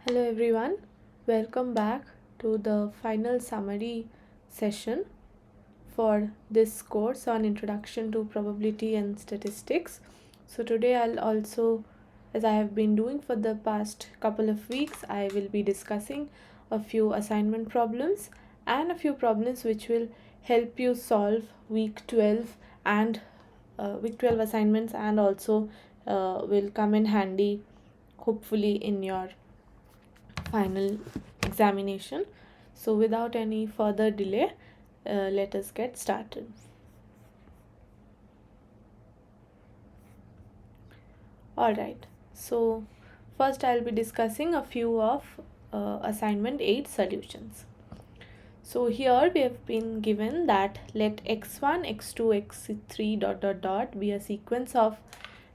Hello everyone, welcome back to the final summary session for this course on Introduction to Probability and Statistics. So today I'll also, as I have been doing for the past couple of weeks, I will be discussing a few assignment problems and a few problems which will help you solve week 12 and week 12 assignments, and also will come in handy hopefully in your final examination. So without any further delay, let us get started. Alright, so first I'll be discussing a few of assignment 8 solutions. So here we have been given that let x1, x2, x3 dot dot dot be a sequence of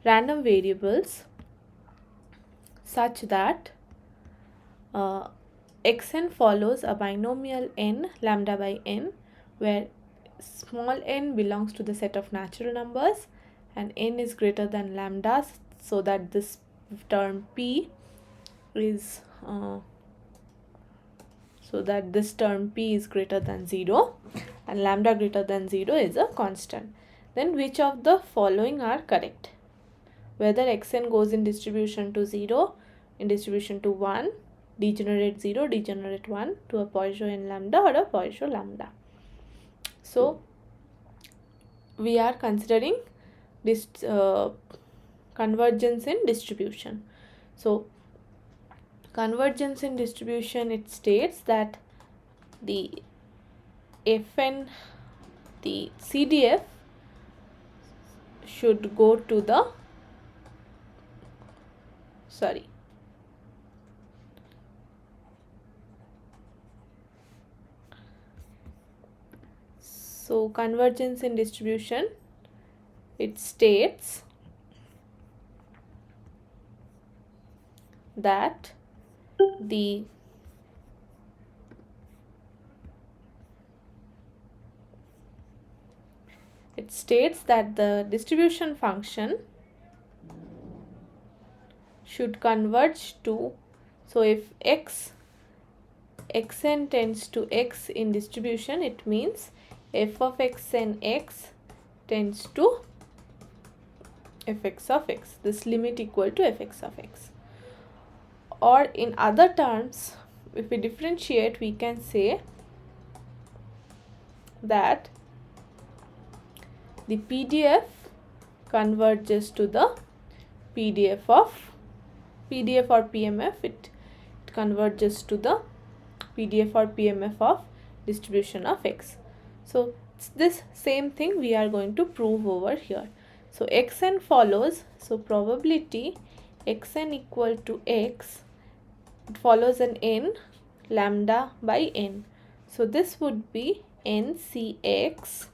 random variables such that xn follows a binomial n lambda by n, where small n belongs to the set of natural numbers and n is greater than lambda, so that this term p is greater than 0 and lambda greater than 0 is a constant. Then which of the following are correct? Whether xn goes in distribution to 0, in distribution to 1, degenerate 0, degenerate 1, to a Poisson n lambda or a Poisson lambda. So we are considering this convergence in distribution. So convergence in distribution, it states that the fn, the CDF should go to the So convergence in distribution, it states that the distribution function should converge to, so if xn tends to x in distribution, it means f of xn x tends to fx of x, this limit equal to fx of x. Or in other terms, if we differentiate, we can say that the PDF converges to the PDF or PMF, it converges to the PDF or PMF of distribution of x. So this same thing we are going to prove over here. So xn follows, so probability xn equal to x, it follows an n lambda by n. So this would be ncx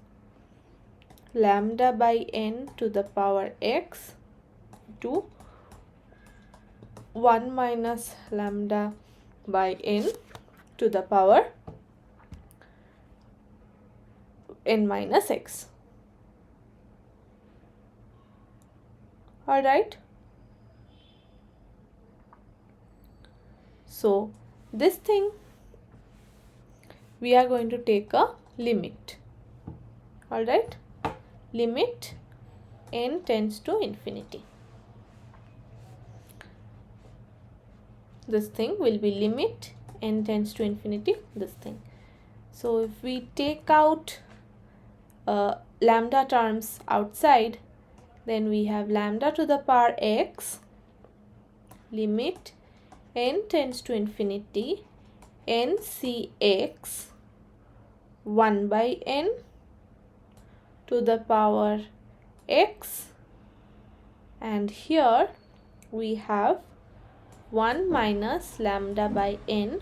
lambda by n to the power x to 1 minus lambda by n to the power n minus x. Alright. So this thing we are going to take a limit. Alright. Limit n tends to infinity. This thing will be limit n tends to infinity, this thing. So if we take out lambda terms outside, then we have lambda to the power x, limit n tends to infinity, ncx 1 by n to the power x, and here we have 1 minus lambda by n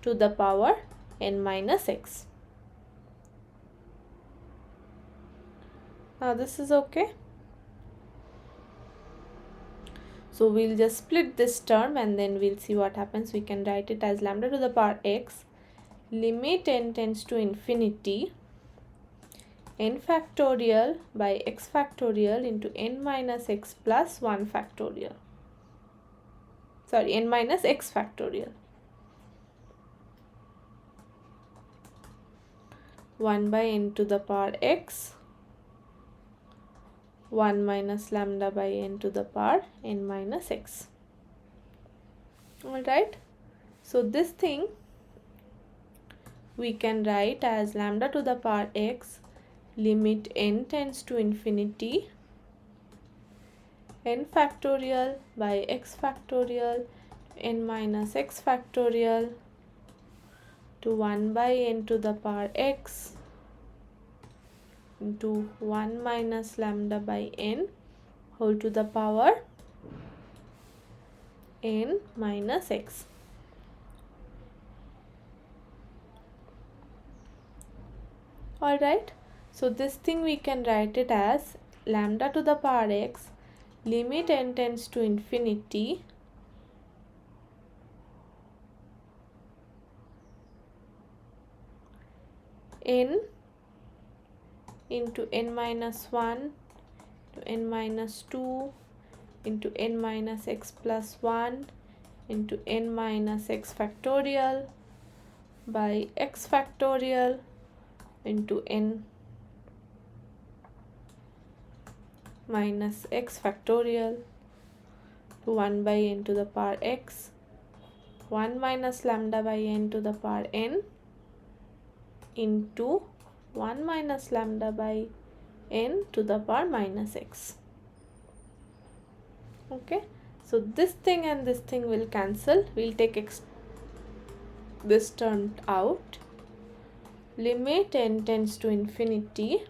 to the power n minus x. Now this is okay. So we'll just split this term and then we'll see what happens. We can write it as lambda to the power x, limit n tends to infinity, n factorial by x factorial into n minus x plus 1 factorial. Sorry, n minus x factorial. 1 by n to the power x, 1 minus lambda by n to the power n minus x. Alright, so this thing we can write as lambda to the power x limit n tends to infinity n factorial by x factorial n minus x factorial to 1 by n to the power x into 1 minus lambda by n whole to the power n minus x. Alright, so this thing we can write it as lambda to the power x limit n tends to infinity n into n minus 1 to n minus 2 into n minus x plus 1 into n minus x factorial by x factorial into n minus x factorial to 1 by n to the power x, 1 minus lambda by n to the power n into 1 minus lambda by n to the power minus x. Okay, so this thing and this thing will cancel. We'll take this term out. Limit n tends to infinity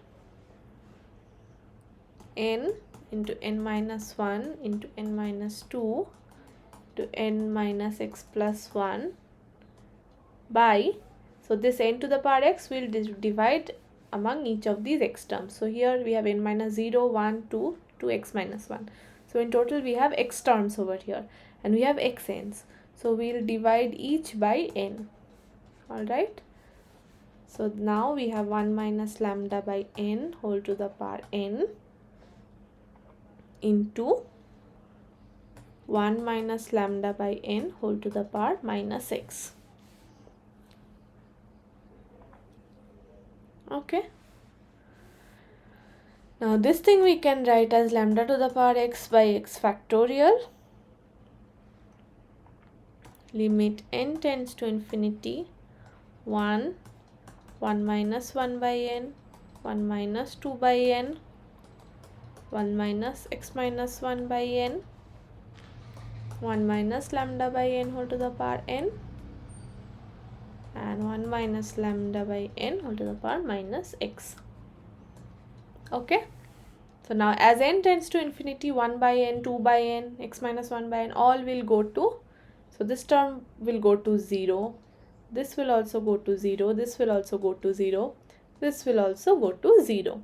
n into n minus 1 into n minus 2 to n minus x plus 1 by, so this n to the power x will divide among each of these x terms. So here we have n minus 0, 1, 2, 2x minus 1. So in total we have x terms over here and we have x n's. So we'll divide each by n. Alright. So now we have 1 minus lambda by n whole to the power n into 1 minus lambda by n whole to the power minus x. Okay. Now this thing we can write as lambda to the power x by x factorial limit n tends to infinity 1, 1 minus 1 by n, 1 minus 2 by n, 1 minus x minus 1 by n, 1 minus lambda by n whole to the power n and 1 minus lambda by n whole to the power minus x. Okay, so now as n tends to infinity, 1 by n, 2 by n, x minus 1 by n all will go to, so this term will go to 0, this will also go to 0, this will also go to 0, this will also go to 0.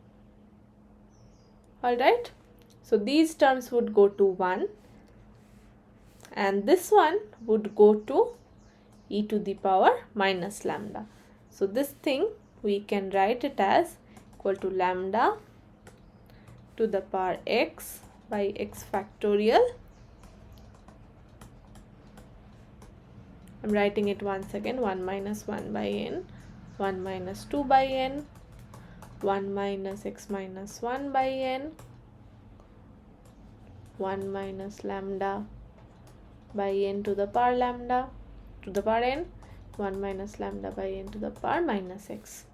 Alright, so these terms would go to 1 and this one would go to e to the power minus lambda. So this thing we can write it as equal to lambda to the power x by x factorial. I'm writing it once again, 1 minus 1 by n, 1 minus 2 by n, 1 minus x minus 1 by n, 1 minus lambda by n to the power lambda to the power n, 1 minus lambda by n to the power minus x.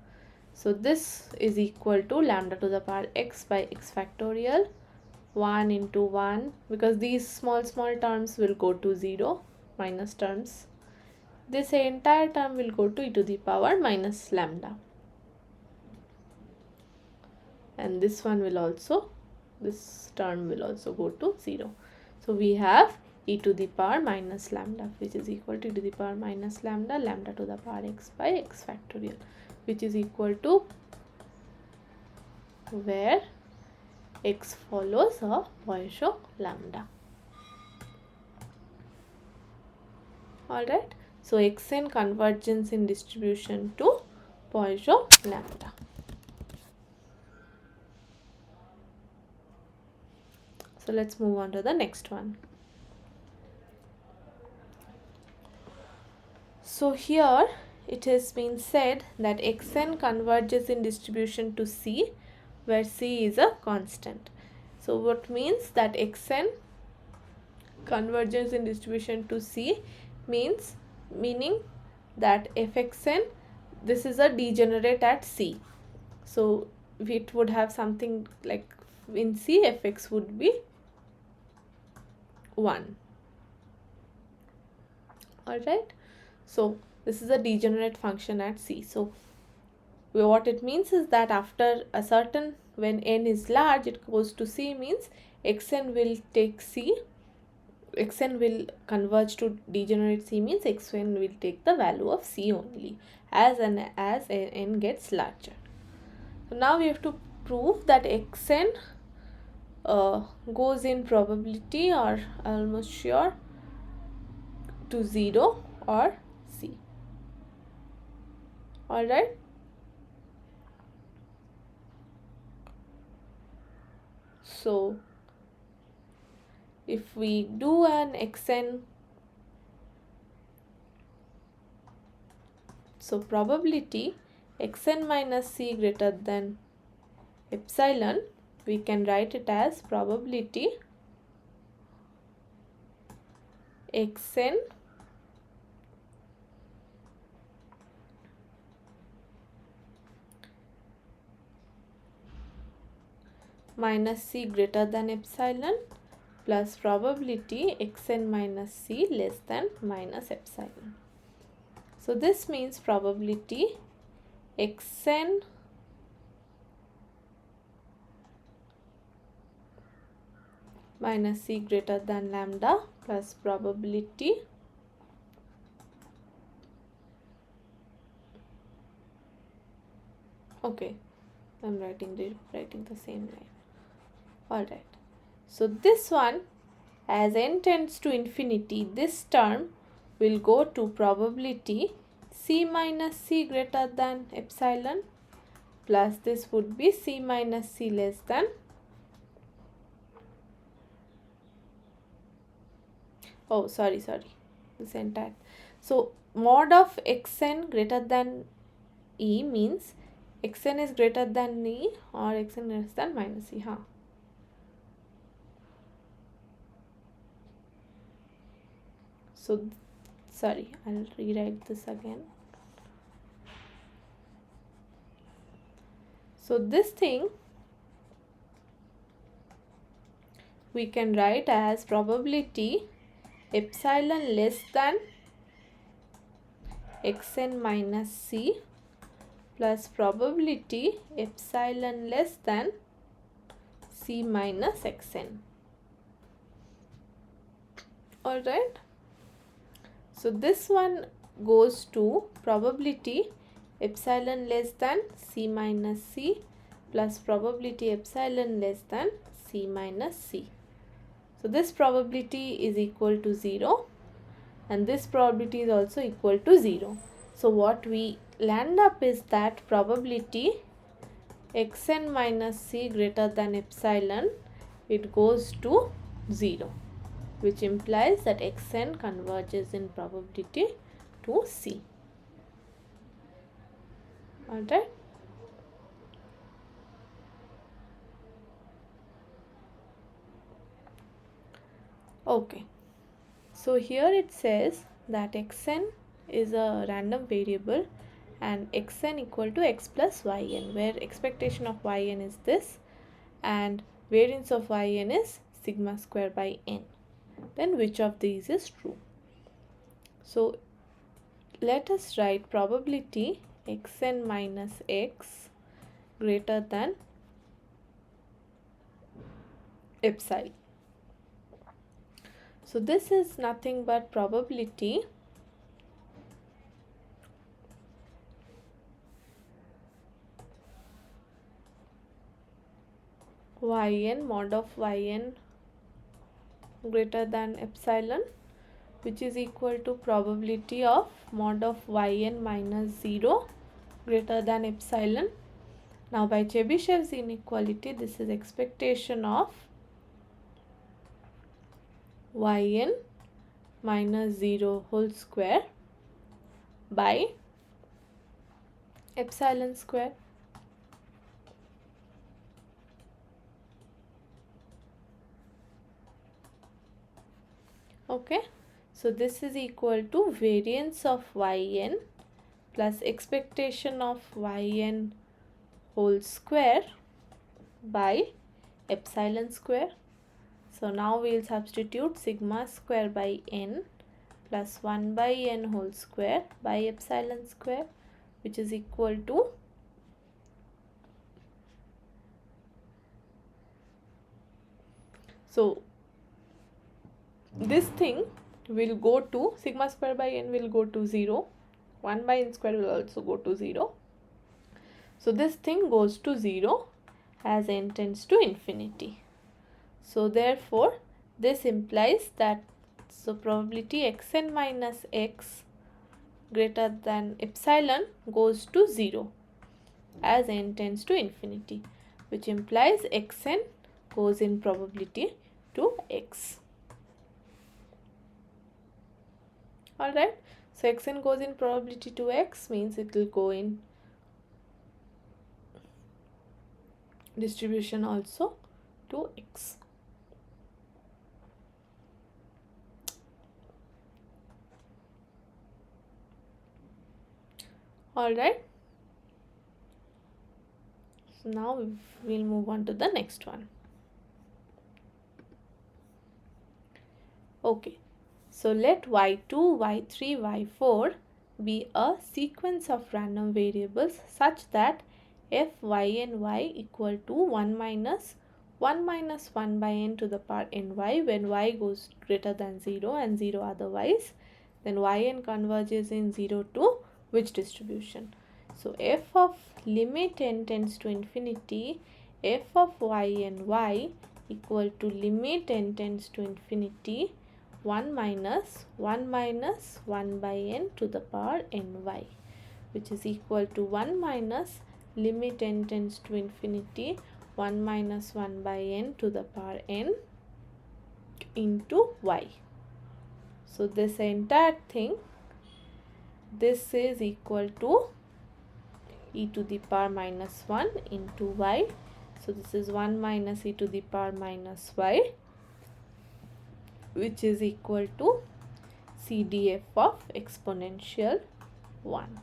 So this is equal to lambda to the power x by x factorial 1 into 1, because these small terms will go to 0, minus terms. This entire term will go to e to the power minus lambda. And this one will also, this term will also go to 0. So we have e to the power minus lambda, which is equal to e to the power minus lambda, lambda to the power x by x factorial, which is equal to where x follows a Poisson lambda. Alright, so xn convergence in distribution to Poisson lambda. So let's move on to the next one. So here it has been said that xn converges in distribution to C, where C is a constant. So what means that xn converges in distribution to C meaning that fxn, this is a degenerate at C. So it would have something like in C fx would be 1. Alright, so this is a degenerate function at C. So what it means is that after a certain, when n is large, it goes to C, means xn will take C, xn will converge to degenerate C, means xn will take the value of C only as n gets larger. So now we have to prove that xn goes in probability, or almost sure, to 0 or C. Alright. So if we do an xn, so probability xn minus C greater than epsilon, we can write it as probability xn minus C greater than epsilon plus probability xn minus C less than minus epsilon. So this means probability xn minus C greater than lambda plus probability okay, I'm writing the same line. Alright, so this one, as n tends to infinity, this term will go to probability C minus C greater than epsilon plus this would be C minus C less than, oh sorry, this entire, so mod of xn greater than E means xn is greater than E or xn less than minus E. So sorry, I'll rewrite this again. So this thing we can write as probability epsilon less than xn minus C plus probability epsilon less than C minus xn. Alright, so this one goes to probability epsilon less than C minus C plus probability epsilon less than C minus C. So this probability is equal to 0 and this probability is also equal to 0. So what we land up is that probability xn minus C greater than epsilon, it goes to 0, which implies that xn converges in probability to C. Alright. Okay. So here it says that xn is a random variable and xn equal to x plus yn, where expectation of yn is this and variance of yn is sigma square by n. Then which of these is true? So let us write probability xn minus x greater than epsilon. So this is nothing but probability yn mod of yn greater than epsilon, which is equal to probability of mod of yn minus 0 greater than epsilon. Now by Chebyshev's inequality, this is expectation of yn minus 0 whole square by epsilon square. Okay, so this is equal to variance of yn plus expectation of yn whole square by epsilon square. So now we will substitute sigma square by n plus 1 by n whole square by epsilon square, which is equal to this thing will go to sigma square by n will go to 0, 1 by n square will also go to 0. So this thing goes to 0 as n tends to infinity. So therefore this implies that probability xn minus x greater than epsilon goes to 0 as n tends to infinity, which implies xn goes in probability to x. Alright, so xn goes in probability to x means it will go in distribution also to x. Alright, so now we'll move on to the next one. Okay, so let y2, y3, y4 be a sequence of random variables such that f, y and y equal to 1 minus 1 by n to the power ny when y goes greater than 0 and 0 otherwise, then yn converges in 0 to which distribution? So f of limit n tends to infinity, f of y and y equal to limit n tends to infinity 1 minus 1 by n to the power ny, which is equal to 1 minus limit n tends to infinity 1 minus 1 by n to the power n into y. So this entire thing, this is equal to e to the power minus 1 into y. So this is 1 minus e to the power minus y, which is equal to CDF of exponential 1.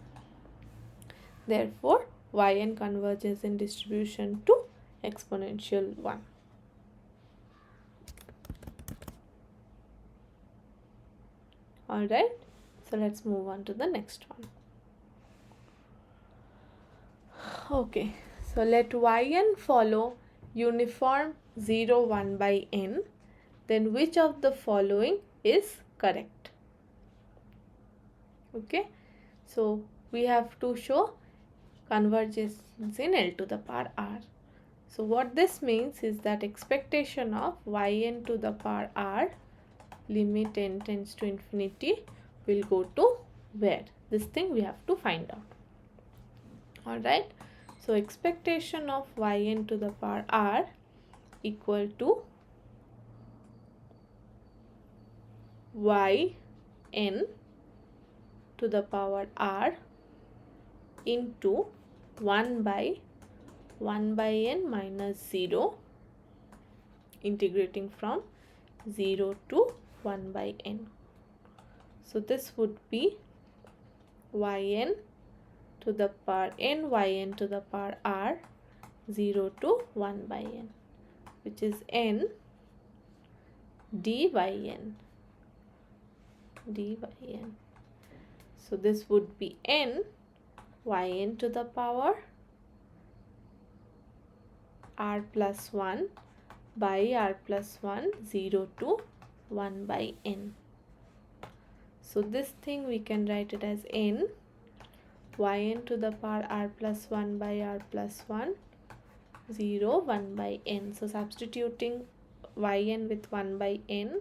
Therefore, yn converges in distribution to exponential 1. Alright, so let's move on to the next one. Okay, so let yn follow uniform 0, 1 by n. Then which of the following is correct? Okay, so we have to show convergence in L to the power r. So what this means is that expectation of yn to the power r limit n tends to infinity will go to where? This thing we have to find out. Alright, so expectation of yn to the power r equal to yn to the power r into 1 by n minus 0 integrating from 0 to 1 by n. So this would be yn to the power n, yn to the power r 0 to 1 by n, which is n d by n. So this would be n yn to the power r plus 1 by r plus 1 0 to 1 by n. So this thing we can write it as n yn to the power r plus 1 by r plus 1 0 1 by n. So substituting yn with 1 by n,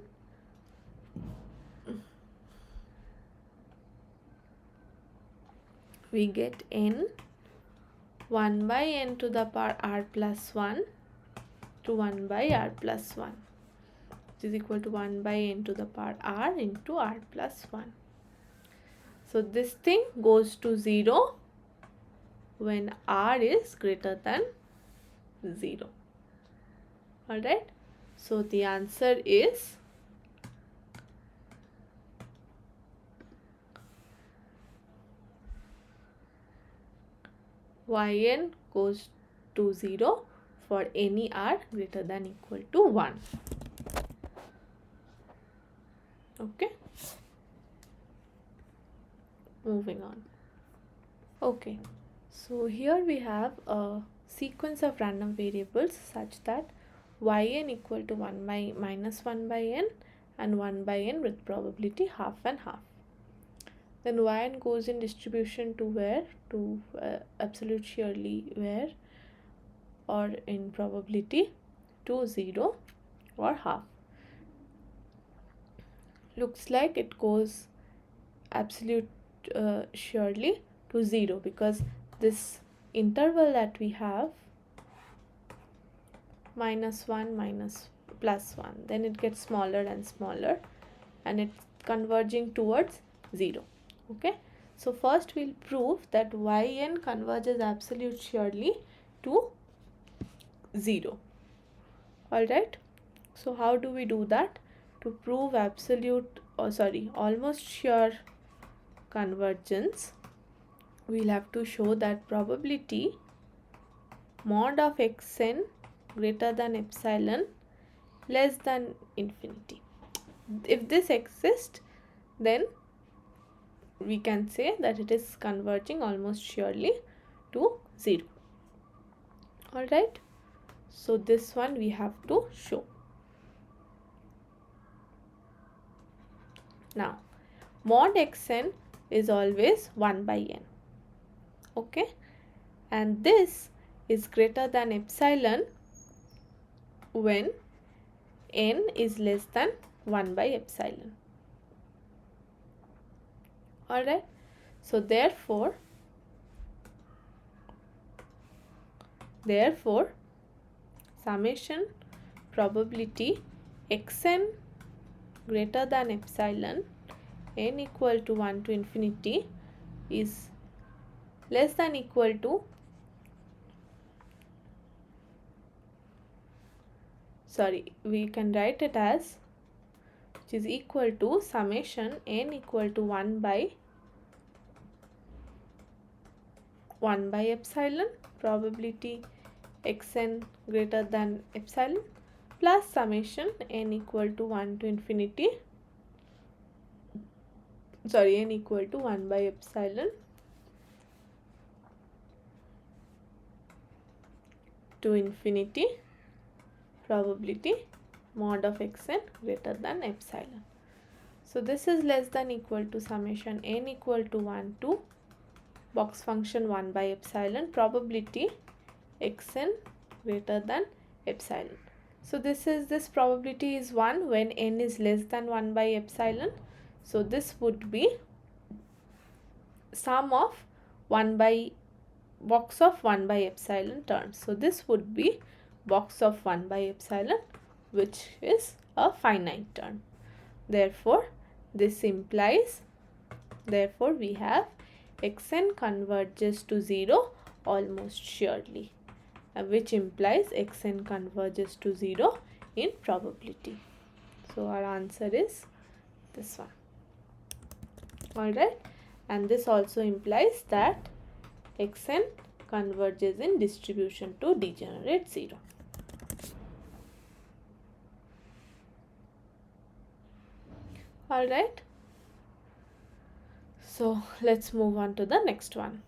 we get n 1 by n to the power r plus 1 to 1 by r plus 1, which is equal to 1 by n to the power r into r plus 1. So this thing goes to 0 when r is greater than 0. Alright, so the answer is yn goes to 0 for any r greater than equal to 1. Okay, moving on. Okay, so here we have a sequence of random variables such that yn equal to 1 by minus 1 by n and 1 by n with probability half and half. Then yn goes in distribution to where? To absolute surely where, or in probability to 0 or half. Looks like it goes absolute surely to 0 because this interval that we have minus 1 minus plus 1, then it gets smaller and smaller and it's converging towards 0. Okay, so first we'll prove that yn converges absolute surely to 0. Alright, so how do we do that? To prove almost sure convergence, we'll have to show that probability mod of xn greater than epsilon less than infinity. If this exists, then we can say that it is converging almost surely to 0. Alright, so this one we have to show. Now, mod xn is always 1 by n. Okay, and this is greater than epsilon when n is less than 1 by epsilon. Alright, so therefore summation probability xn greater than epsilon n equal to 1 to infinity is less than equal to, we can write it as, which is equal to summation n equal to 1 by epsilon probability xn greater than epsilon plus summation n equal to 1 to infinity, n equal to 1 by epsilon to infinity probability mod of xn greater than epsilon. So this is less than equal to summation n equal to 1 to box function 1 by epsilon probability xn greater than epsilon. So this probability is 1 when n is less than 1 by epsilon. So this would be sum of 1 by box of 1 by epsilon terms. So this would be box of 1 by epsilon, which is a finite term. Therefore this implies, we have xn converges to 0 almost surely, which implies xn converges to 0 in probability. So our answer is this one. Alright, and this also implies that xn converges in distribution to degenerate 0. Alright, so let's move on to the next one.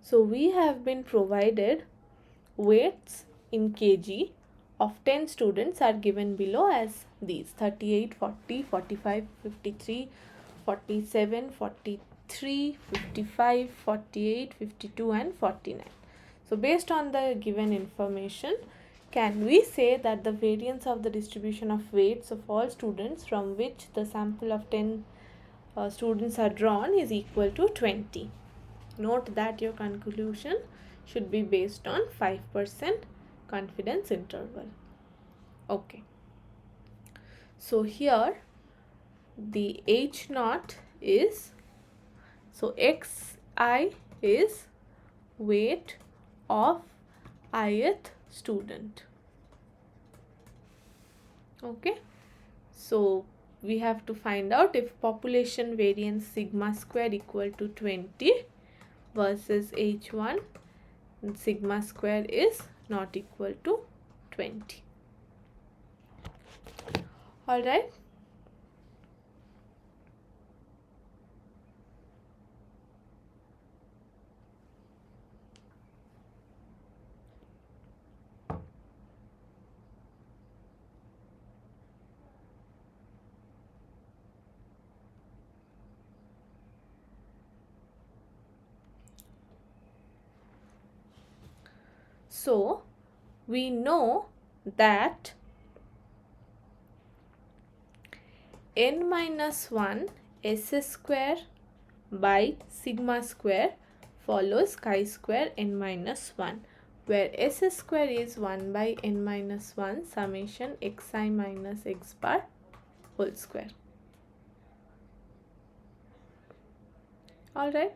So we have been provided weights in kg of 10 students are given below as these: 38, 40, 45, 53, 47, 43, 55, 48, 52 and 49. So based on the given information, can we say that the variance of the distribution of weights of all students from which the sample of 10 students are drawn is equal to 20? Note that your conclusion should be based on 5% confidence interval. Okay, so here the H naught is, so xi is weight of ith student. Okay, so we have to find out if population variance sigma square equal to 20 versus H1 and sigma square is not equal to 20. All right. So we know that n minus 1 s square by sigma square follows chi square n minus 1, where s square is 1 by n minus 1 summation xi minus x bar whole square. All right.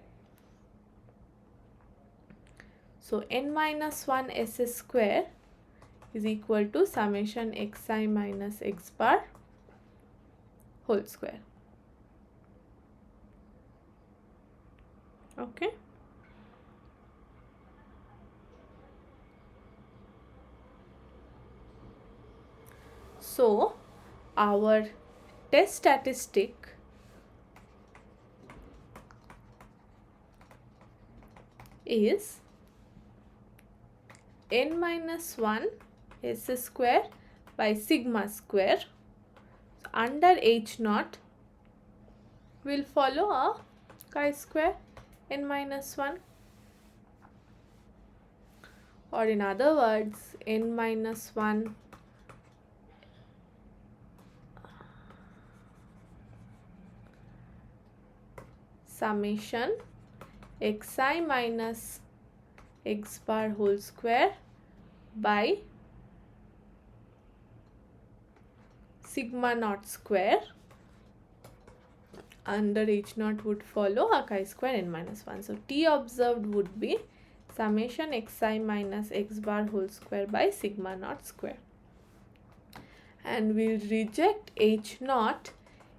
So n minus 1 s square is equal to summation xi minus x bar whole square. Okay. So our test statistic is n minus 1 s square by sigma square. So under H naught will follow a chi square n minus 1, or in other words n minus 1 summation xi minus x bar whole square by sigma naught square. Under H naught would follow a chi square n minus 1. So T observed would be summation xi minus x bar whole square by sigma naught square. And we'll reject H naught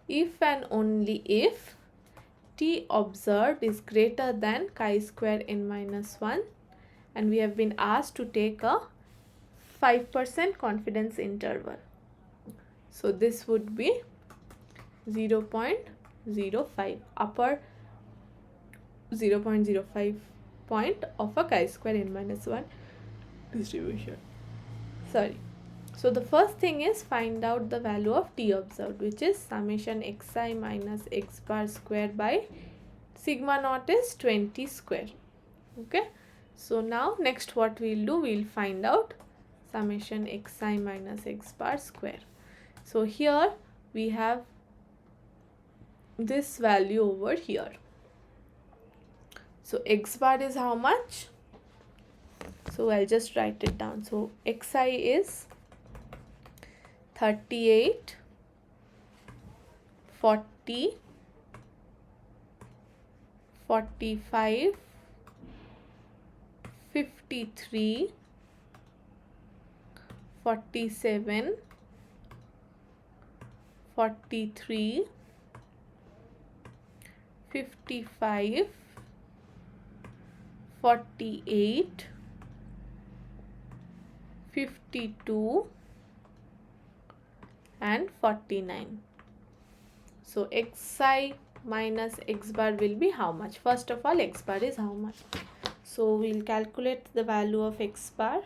if and only if T observed is greater than chi square n minus 1, and we have been asked to take a 5% confidence interval. So this would be 0.05, upper 0.05 point of a chi square n minus 1 distribution. Sorry. So the first thing is find out the value of T observed, which is summation xi minus x bar square by sigma naught is 20 square. Okay. So now next what we'll do, we'll find out summation xi minus x bar square. So here we have this value over here. So x bar is how much? So I'll just write it down. So xi is 38, 40, 45, 53, 47, 43, 55, 48, 52 and 49. So xi minus x bar will be how much? First of all, x bar is how much? So we'll calculate the value of x bar.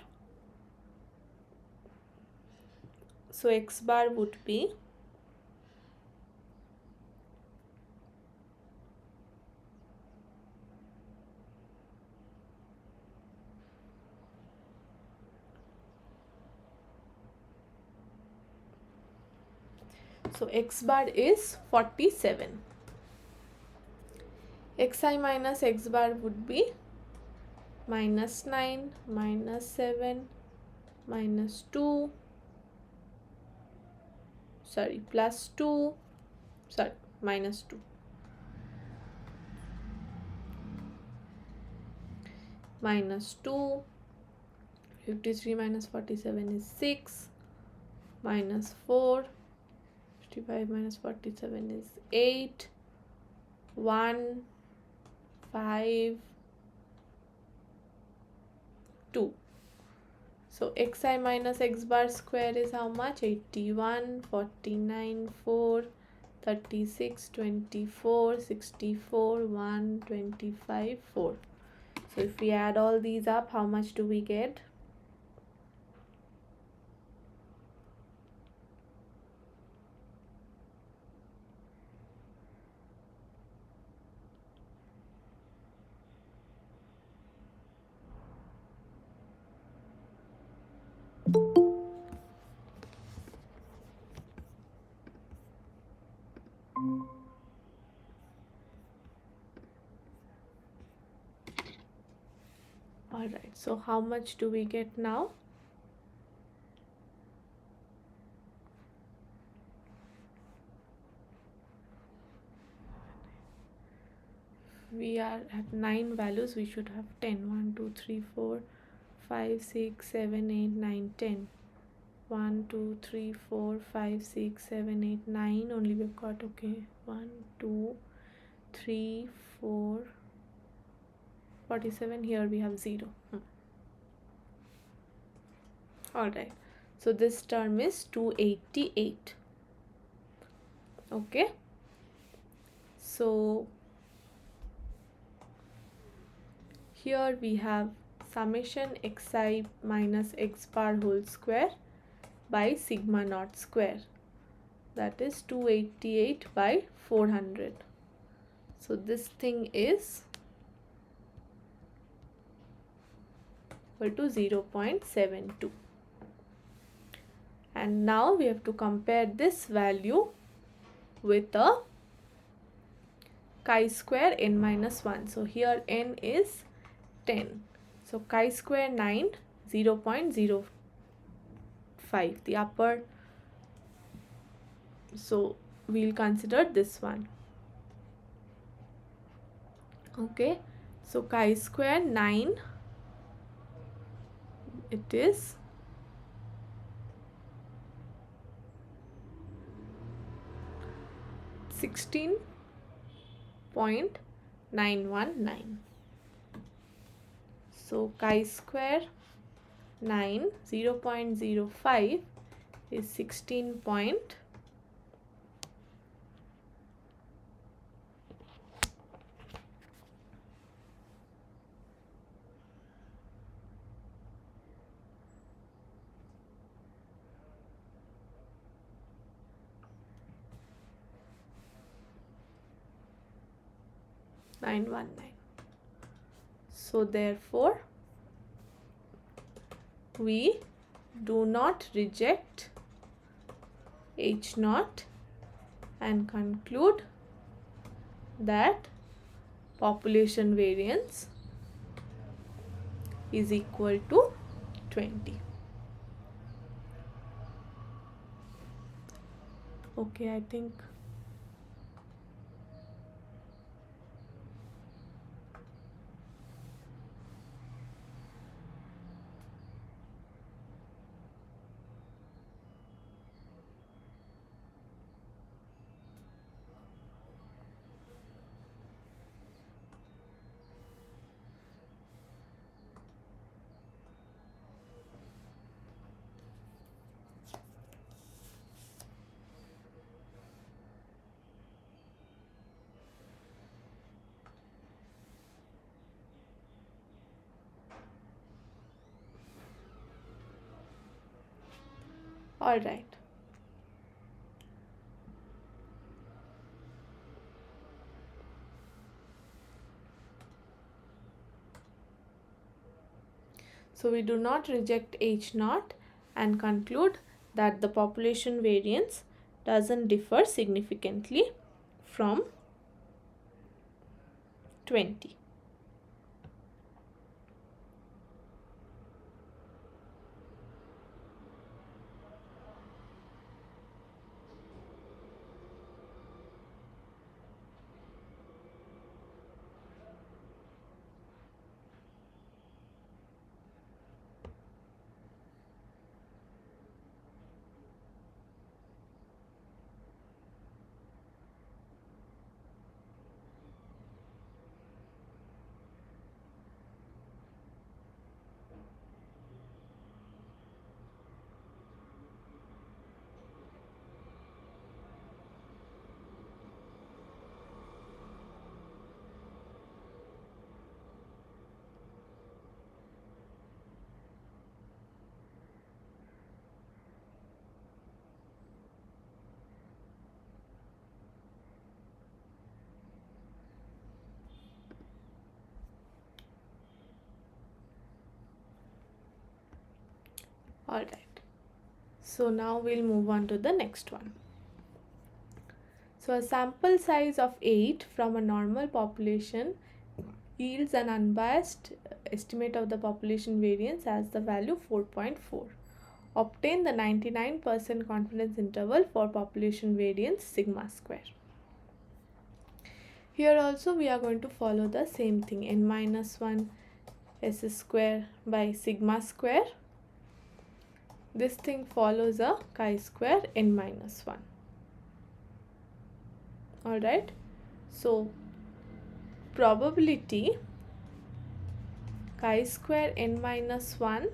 So x bar would be x bar is 47. Xi minus x bar would be minus 9, minus 7, minus 2, sorry, plus 2, sorry, minus 2, minus 2, 53 minus 47 is 6, minus 4, 55 minus 47 is 8, 1, 5, 2. So xi minus x bar square is how much? 81, 49, 4, 36, 24, 64, 1, 25, 4. So if we add all these up, how much do we get? Alright, so how much do we get now? We are at 9 values, we should have 10. 1, 2, 3, 4, 5, 6, 7, 8, 9, 10. 1, 2, 3, 4, 5, 6, 7, 8, 9. Only we've got, okay, 1, 2, 3, 4, 47. Here we have 0. Alright, so this term is 288. Okay, so here we have summation xi minus x bar whole square by sigma naught square, that is 288 by 400. So this thing is equal to 0.72. And now we have to compare this value with a chi-square n minus 1. So here n is 10. So chi-square 9, 0.05, the upper. So we'll consider this one. Okay, so chi-square 9, it is 16.919. So chi-square 9, 0.05 is 16. So therefore we do not reject H naught and conclude that population variance is equal to 20. Okay, I think all right. So we do not reject H naught and conclude that the population variance doesn't differ significantly from 20. Alright, so now we'll move on to the next one. So a sample size of 8 from a normal population yields an unbiased estimate of the population variance as the value 4.4. Obtain the 99% confidence interval for population variance sigma square. Here also we are going to follow the same thing, n minus 1 s square by sigma square. This thing follows a chi-square n minus 1. Alright, so probability chi-square n minus 1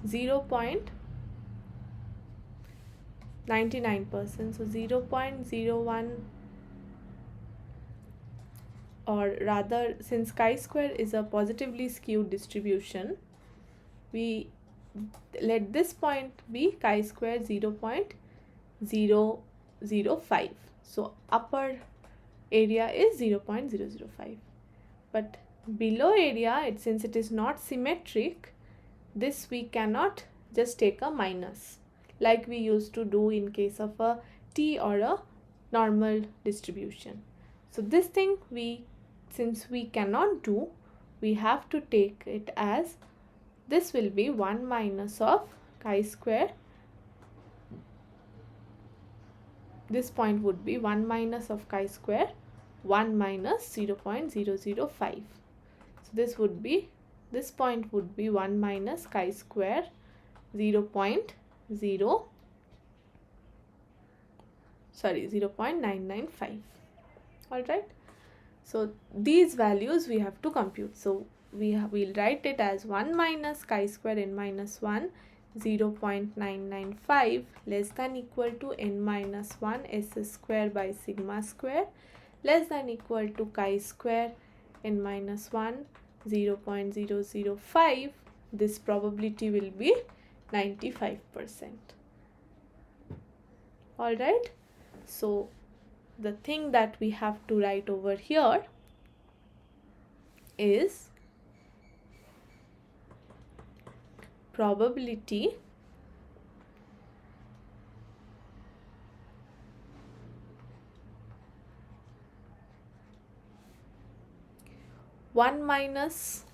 0.99%. So 0.01, or rather, since chi-square is a positively skewed distribution, we let this point be chi-square 0.005. So upper area is 0.005, but below area, since it is not symmetric, this we cannot just take a minus like we used to do in case of a t or a normal distribution. So this thing, since we cannot do, we have to take it as this will be 1 minus of chi-square. This point would be 1 minus of chi-square 1 minus 0.005. So this point would be 1 minus chi-square 0.995. Alright, so these values we have to compute. So we'll write it as 1 minus chi-square n minus 1 0.995 less than equal to n minus 1 s square by sigma square less than equal to chi-square n minus 1 0.005. This probability will be 95%. Alright, so the thing that we have to write over here is probability one minus,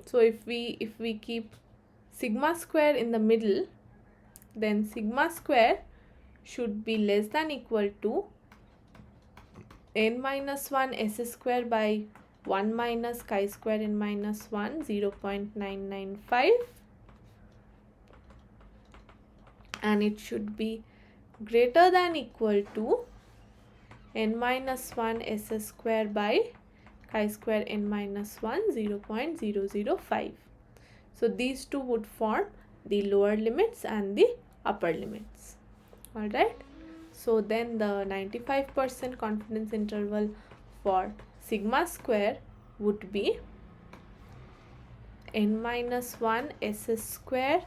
so if we keep sigma square in the middle, then sigma square should be less than equal to n minus 1 s square by 1 minus chi-square n minus 1 0.995, and it should be greater than equal to n minus 1 s square by chi-square n minus 1 0.005. So these two would form the lower limits and the upper limits. Alright, so then the 95% confidence interval for sigma square would be n minus 1 s square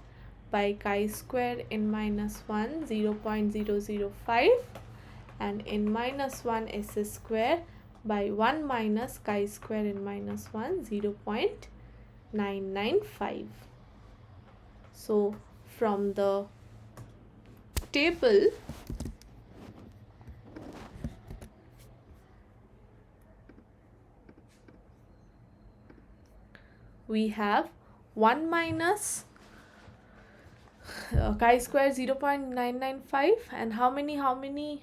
by chi-square n minus 1 0.005 and n minus 1 s square by 1 minus chi-square n minus 1 0.995. So from the table, we have 1 minus chi-square 0.995, and how many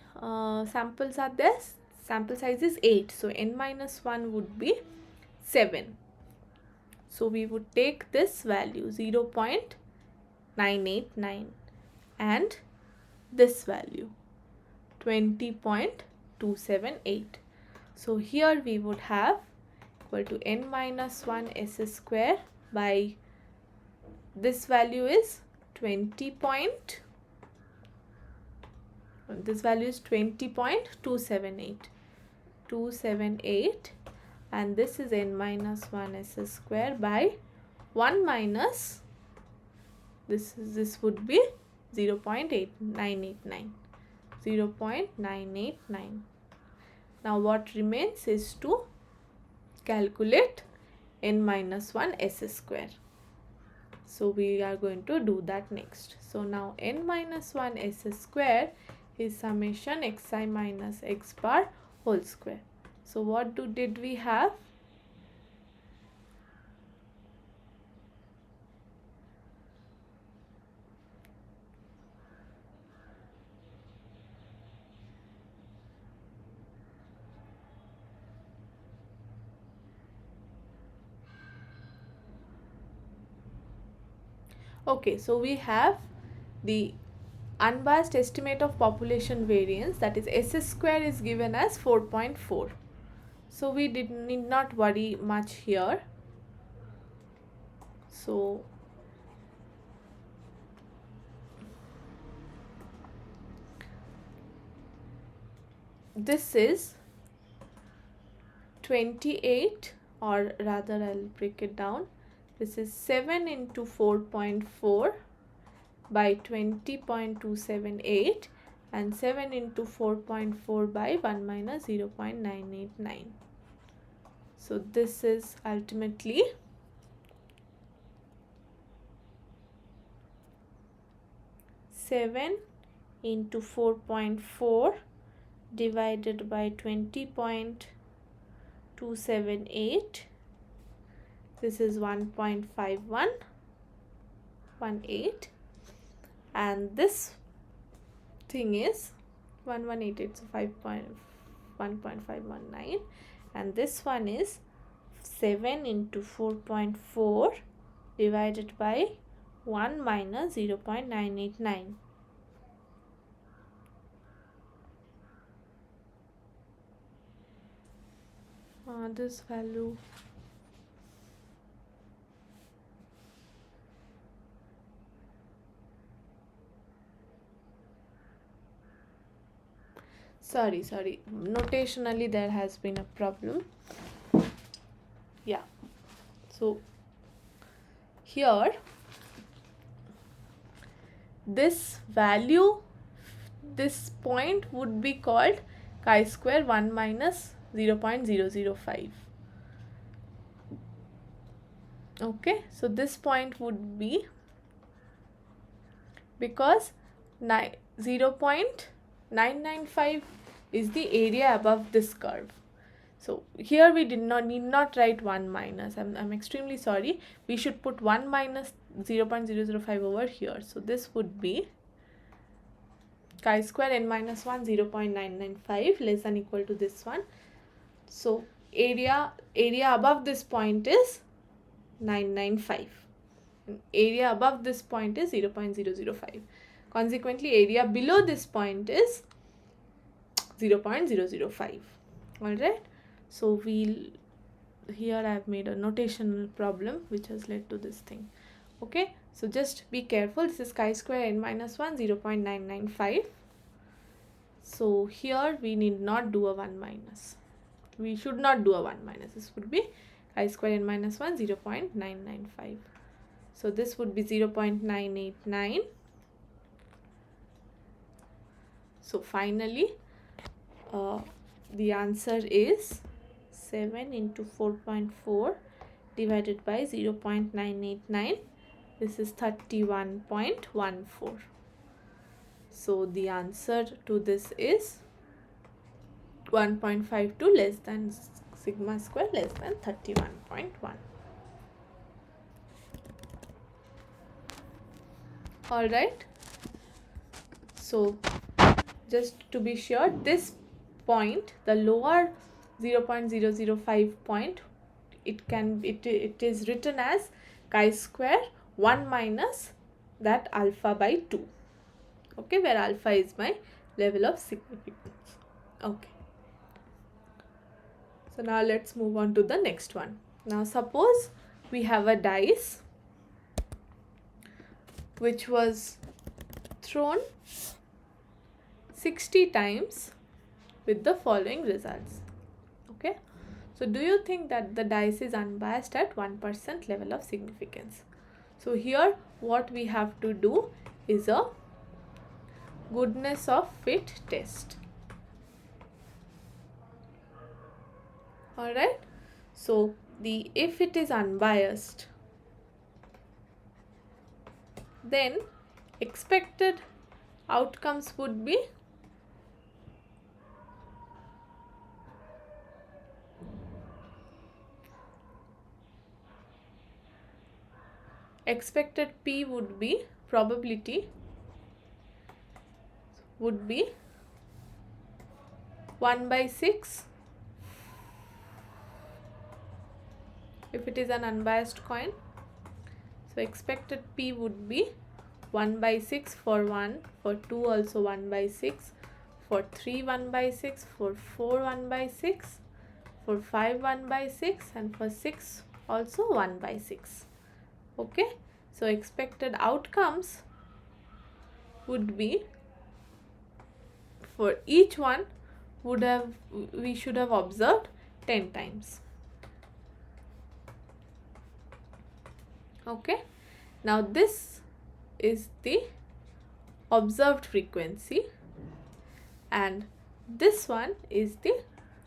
samples are there? Sample size is 8, so n minus 1 would be 7. So we would take this value 0.989 and this value 20.278. So here we would have equal to n minus 1 s square by this value is 20.278, and this is n minus 1 s square by 1 minus this would be 0.989. Now what remains is to calculate n minus 1 s square. So we are going to do that next. So now n minus 1 s square is summation xi minus x bar whole square. So what did we have? Okay, so we have the unbiased estimate of population variance, that is s square is given as 4.4. So we need not worry much here. So this is 28, or rather I'll break it down. This is 7 into 4.4 by 20.278 and 7 into 4.4 by 1 minus 0.989. So this is ultimately 7 into 4.4 divided by 20.278. This is 1.5118, and this thing is 1188, so 1.519, and this one is 7 into 4.4 divided by 1 minus 0.989. This value, sorry, notationally there has been a problem. Yeah, so here this value, this point would be called chi-square 1 minus 0.005. Okay, so this point would be, because 0.995 is the area above this curve. So here we need not write 1 minus. I'm extremely sorry. We should put 1 minus 0.005 over here. So this would be chi-square n minus 1 0.995 less than equal to this one. So area above this point is 995. Area above this point is 0.005. Consequently, area below this point is 0.005. Alright. So here I have made a notational problem which has led to this thing. Okay. So just be careful. This is chi-square n minus 1 0.995. So here we need not do a 1 minus. We should not do a 1 minus. This would be chi-square n minus 1 0.995. So this would be 0.989. So finally, the answer is 7 into 4.4 divided by 0.989. This is 31.14. So the answer to this is 1.52 less than sigma square less than 31.1. Alright. So just to be sure, this point, the lower 0.005 point, it is written as chi-square 1 minus that alpha by 2. Okay, where alpha is my level of significance. Okay. So now let's move on to the next one. Now suppose we have a dice which was thrown 60 times with the following results. Okay. So do you think that the dice is unbiased at 1% level of significance? So here what we have to do is a goodness of fit test. Alright. So if it is unbiased, then expected outcomes would be expected P would be probability would be 1 by 6 if it is an unbiased coin. So expected P would be 1 by 6 for 1, for 2 also 1 by 6, for 3 1 by 6, for 4 1 by 6, for 5 1 by 6, and for 6 also 1 by 6. Okay, so expected outcomes would be, for each one we should have observed 10 times. Okay, now this is the observed frequency and this one is the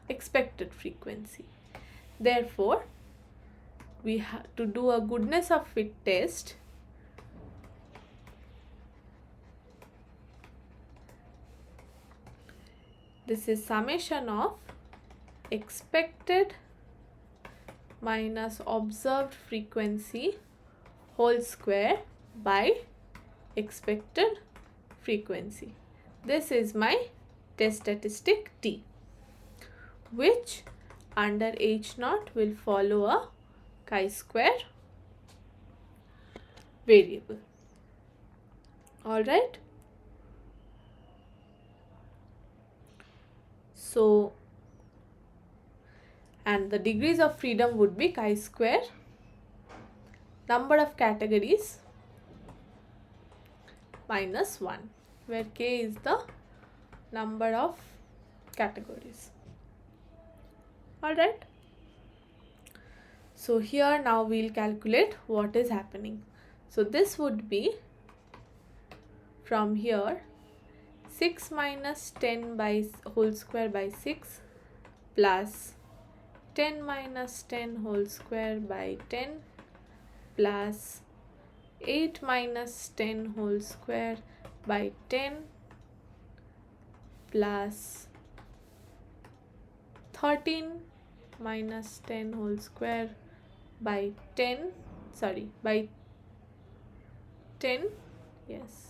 expected frequency. Therefore, we have to do a goodness of fit test. This is summation of expected minus observed frequency whole square by expected frequency. This is my test statistic T, which under H0 will follow a chi-square variable. Alright. So, and the degrees of freedom would be chi-square number of categories minus 1, where k is the number of categories. Alright. So here now we'll calculate what is happening. So this would be from here 6 minus 10 by whole square by 6 plus 10 minus 10 whole square by 10 plus 8 minus 10 whole square by 10 plus 13 minus 10 whole square by 10, by 10, yes,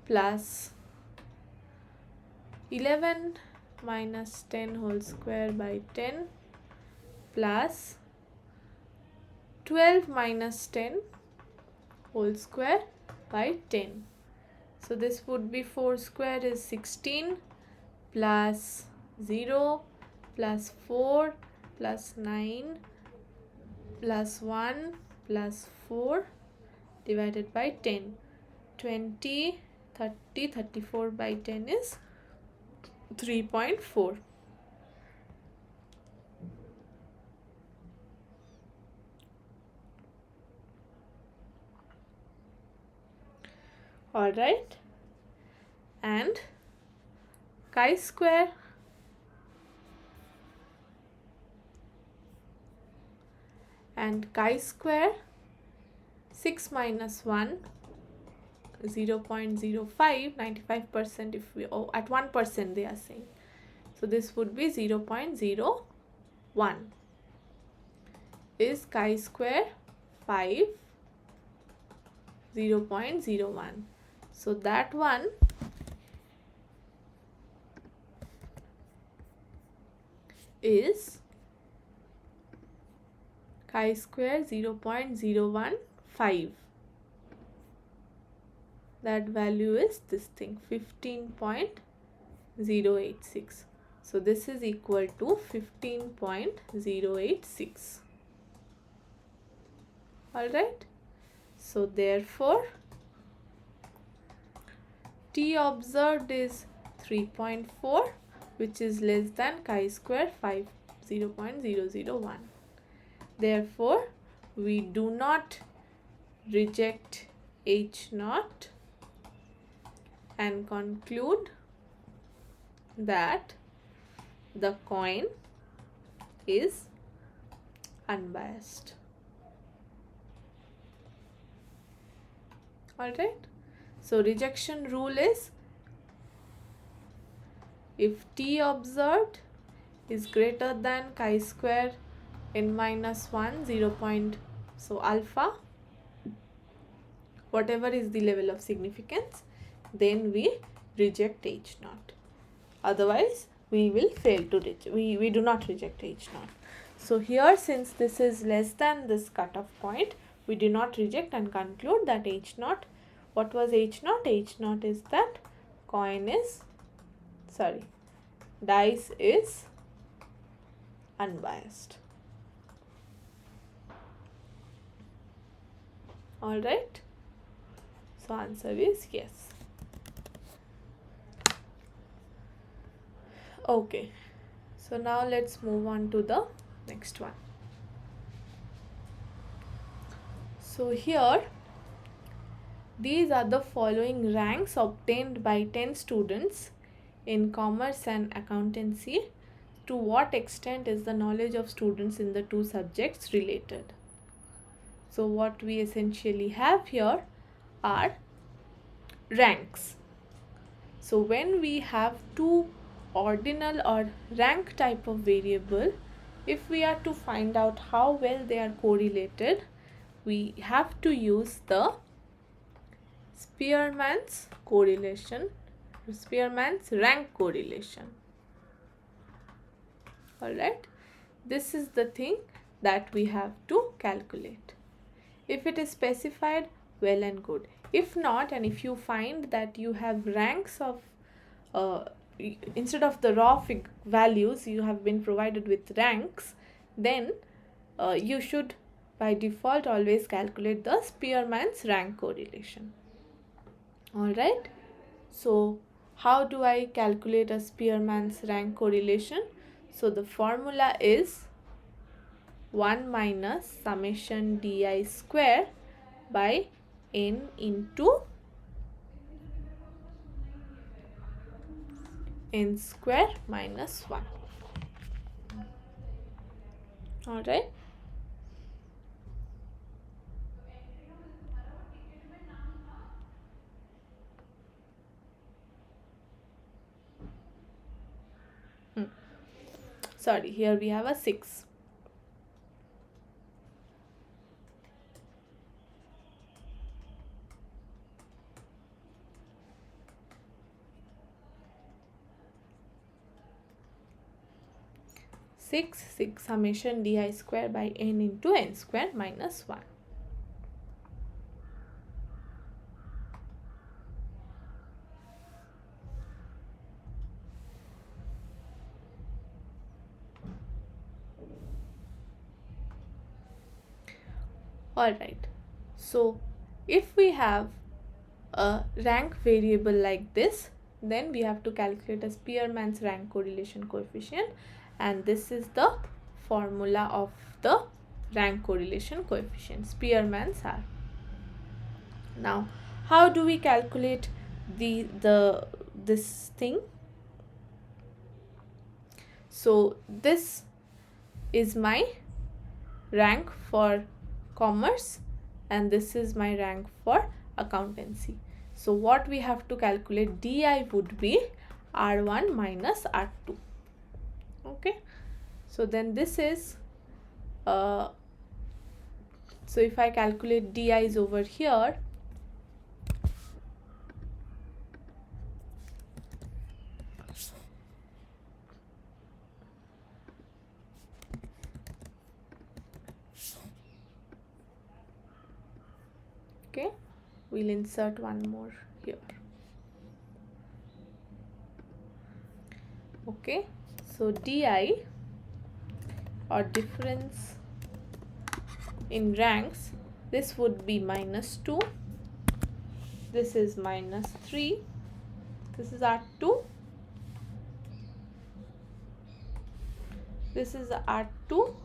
plus 11 minus 10 whole square by 10 plus 12 minus 10 whole square by 10. So this would be 4 square is 16 plus 0 plus 4 plus 9 plus 1 plus 4 divided by 10. 20, 30, 34 by 10 is 3.4. Alright, and chi-square and chi-square 6 minus 1 0.05, 95% if we at 1% they are saying. So this would be 0.01 is chi-square 5 0.01. So that one is chi-square 0.015. That value is this thing 15.086. So this is equal to 15.086. Alright. So therefore T observed is 3.4, which is less than chi-square 5 0.001. Therefore we do not reject H0 and conclude that the coin is unbiased. Alright, so rejection rule is if T observed is greater than chi square n minus 1 0. So alpha, whatever is the level of significance, then we reject H naught. Otherwise we will fail to reject, we do not reject H naught. So here, since this is less than this cutoff point, we do not reject and conclude that H naught, what was H naught? H naught is that dice is unbiased. Alright, so answer is yes. Okay, so now let's move on to the next one. So here, these are the following ranks obtained by 10 students in commerce and accountancy. To what extent is the knowledge of students in the two subjects related? So what we essentially have here are ranks. So when we have two ordinal or rank type of variable, if we are to find out how well they are correlated, we have to use the Spearman's rank correlation. Alright, this is the thing that we have to calculate. If it is specified, well and good. If not, and if you find that you have ranks of instead of the raw values, you have been provided with ranks, then you should by default always calculate the Spearman's rank correlation. Alright, so how do I calculate a Spearman's rank correlation? So the formula is 1 minus summation di square by n into n square minus 1. Alright. Sorry, here we have a 6. Six summation di square by n into n square minus 1. Alright, so if we have a rank variable like this, then we have to calculate a Spearman's rank correlation coefficient, and this is the formula of the rank correlation coefficient, Spearman's R. Now, how do we calculate this thing? So this is my rank for commerce and this is my rank for accountancy. So what we have to calculate, di would be R1 minus R2. Okay, so then this is so if I calculate di's over here, okay, we'll insert one more here. Okay, so di or difference in ranks, this would be minus 2, this is minus 3, this is R2, this is R2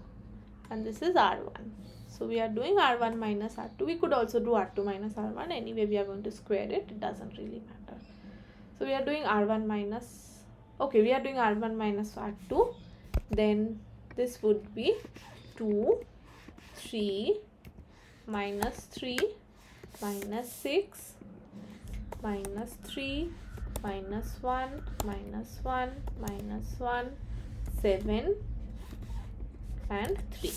and this is R1. So we are doing R1 minus R2. We could also do R2 minus R1. Anyway, we are going to square it. It doesn't really matter. So we are doing R1 minus, okay, we are doing R1 minus R2. Then this would be 2, 3, minus 3, minus 6, minus 3, minus 1, minus 1, minus 1, 7 and 3.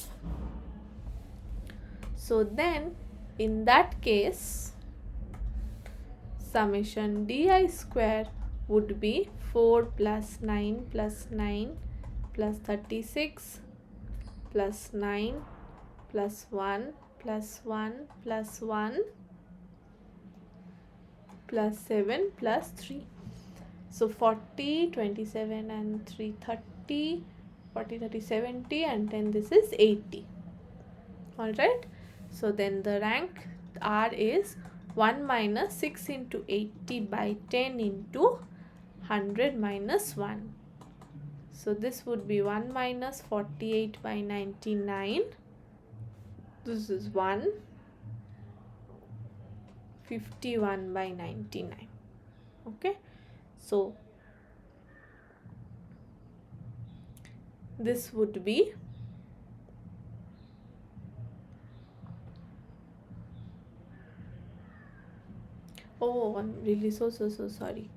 So then in that case, summation di square would be 4 plus 9 plus 9 plus 36 plus 9 plus 1 plus 1 plus 1 plus 7 plus 3. So 40, 27 and 3, 30, 40, 30, 70 and then this is 80. Alright. So then the rank R is 1 minus 6 into 80 by 10 into 100 minus 1. So this would be 1 minus 48 by 99. This is 1. 51 by 99. Okay. So this would be I'm really so sorry.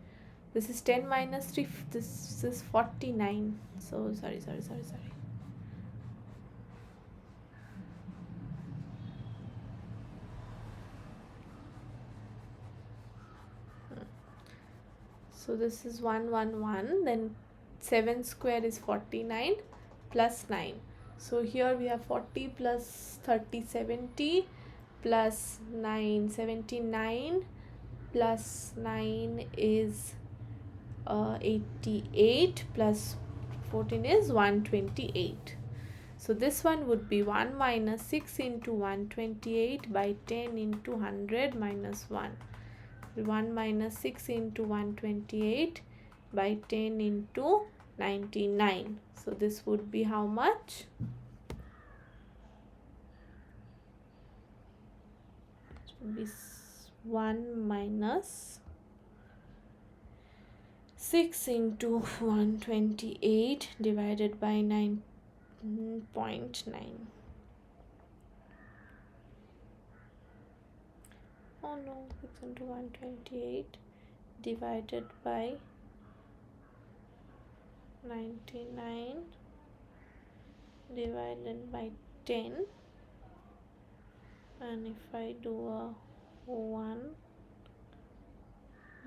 This is 10 minus 3. This is 49. So sorry. So this is 111. Then 7 square is 49 plus 9. So here we have 40 plus 30, 70 plus 9, 79 plus 9 is 88 plus 14 is 128. So this one would be 1 minus 6 into 128 by 10 into 100 minus 1. 1 minus 6 into 128 by 10 into 99. So this would be how much? It would be 1 minus 6 into 128 divided by 9.9. Oh no, 6 into 128 divided by 99 divided by 10, and if I do a 1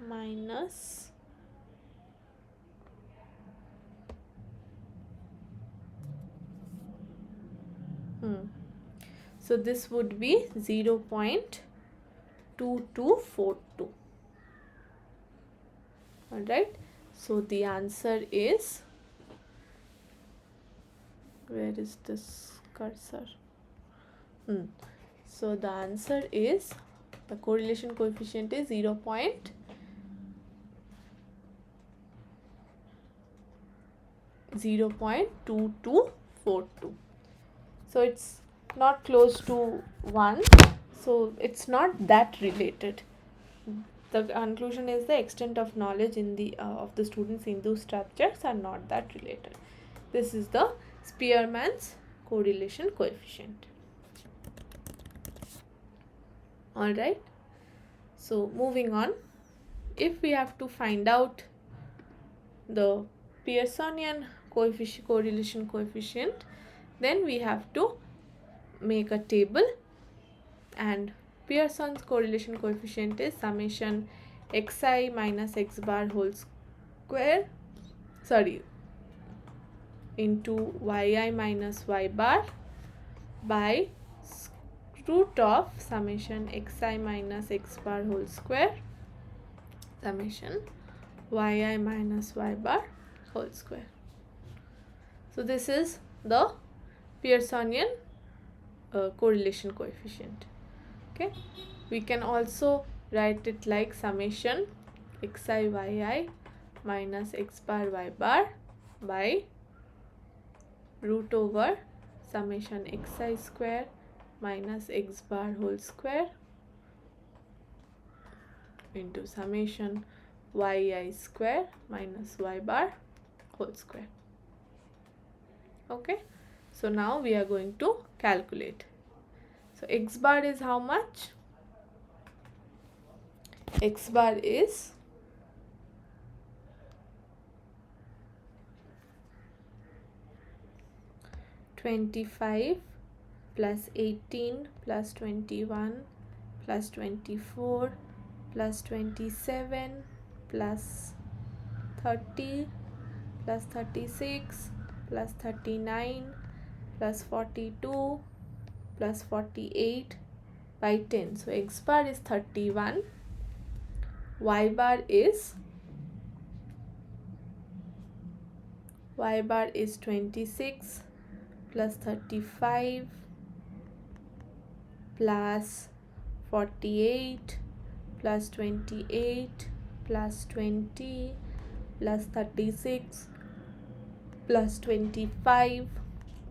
minus so this would be 0.2242. Alright, so the answer is, where is this cursor? So the answer is, the correlation coefficient is 0.2242. So it's not close to 1, so it's not that related. The conclusion is the extent of knowledge in the of the students in those structures are not that related. This is the Spearman's correlation coefficient. Alright, so moving on, if we have to find out the Pearsonian correlation coefficient, then we have to make a table, and Pearson's correlation coefficient is summation xi minus x bar whole square, into yi minus y bar by root of summation xi minus x bar whole square summation yi minus y bar whole square. So this is the Pearsonian correlation coefficient. Okay, we can also write it like summation xi yi minus x bar y bar by root over summation xi square minus x bar whole square into summation yi square minus y bar whole square. Okay, so now we are going to calculate. So x bar is how much? x bar is 25 plus 18 plus 21 plus 24 plus 27 plus 30 plus 36 plus 39 plus 42 plus 48 by 10. So x bar is 31, y bar is 26 plus 35 plus 48 plus 28 plus 20 plus 36 plus 25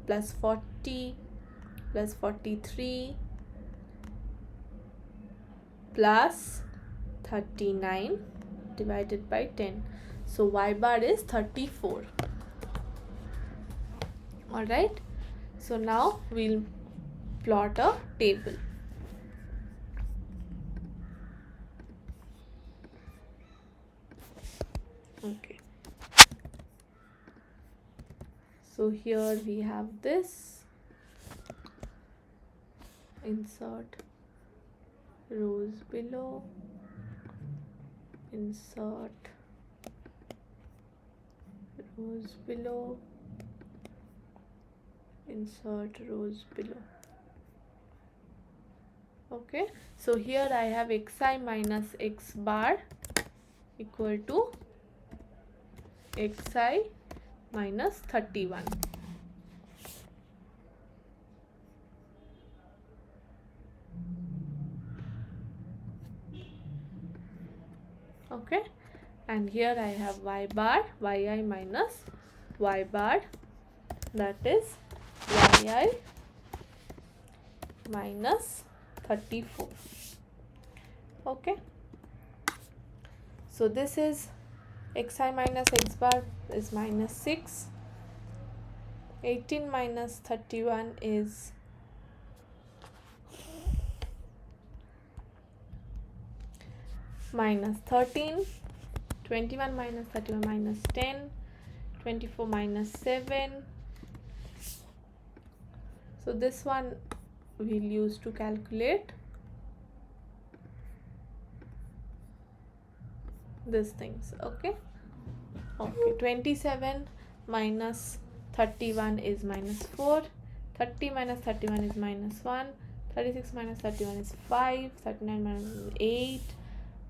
plus 40 plus 43 plus 39 divided by 10. So y bar is 34. Alright, so now we'll plot a table. Okay, so here we have this. Insert rows below, insert rows below, insert rows below. Okay, so here I have xi minus x bar equal to xi minus 31. Okay, and here I have y bar, yi minus y bar, that is yi minus 34. Okay, so this is xi minus x bar is minus 6, 18 minus 31 is minus 13, 21 minus 31 minus 10, 24 minus 7. So this one we'll use to calculate these things. Okay, 27 minus 31 is minus 4, 30 minus 31 is minus 1, 36 minus 31 is 5, 39 minus 8,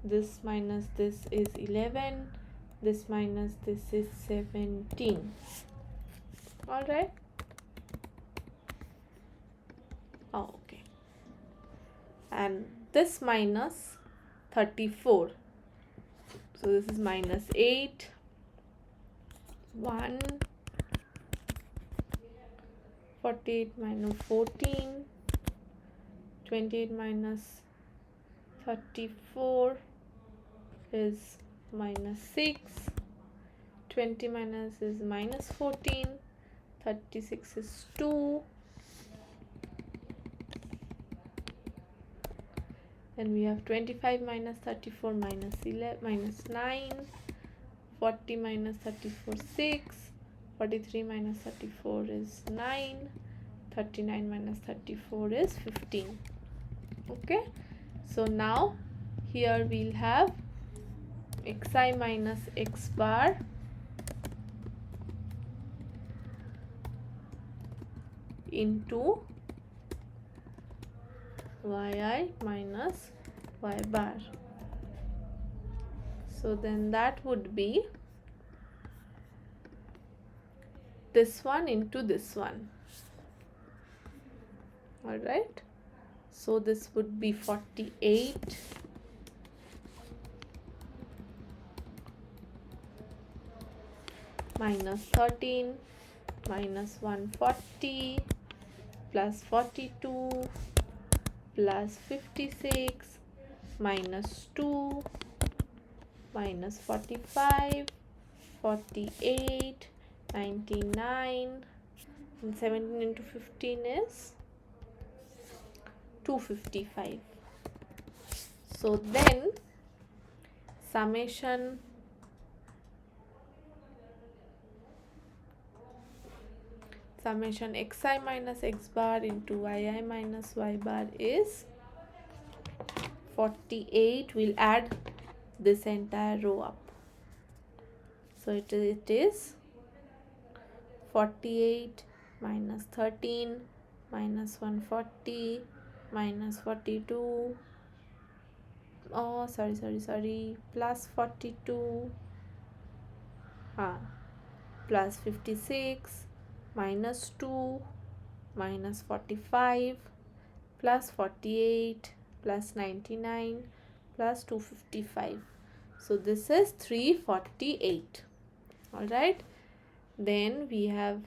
this minus this is 11, this minus this is 17. All right. Okay, and this minus 34, so this is minus 8, 1, 48 minus 14, 28 minus 34 is minus 6, 20 minus is minus 14, 36 is 2, then we have 25 minus 34 minus 11 minus 9, 40 minus 34 6, 43 minus 34 is 9, 39 minus 34 is 15. Okay, so now here we'll have xi minus x bar into yi minus y bar. So then that would be this one into this one. All right, so this would be 48 minus 13 minus 140 plus 42 plus 56 minus 2 minus 45, 48, 99, and 17 into 15 is 255. So then summation xi minus x bar into yi minus y bar is 48. We'll add this entire row up. So it is 48 minus 13 minus 140 minus 42, oh sorry, plus 42 plus 56 minus 2 minus 45 plus 48 plus 99 plus 255. So this is 348. All right, then we have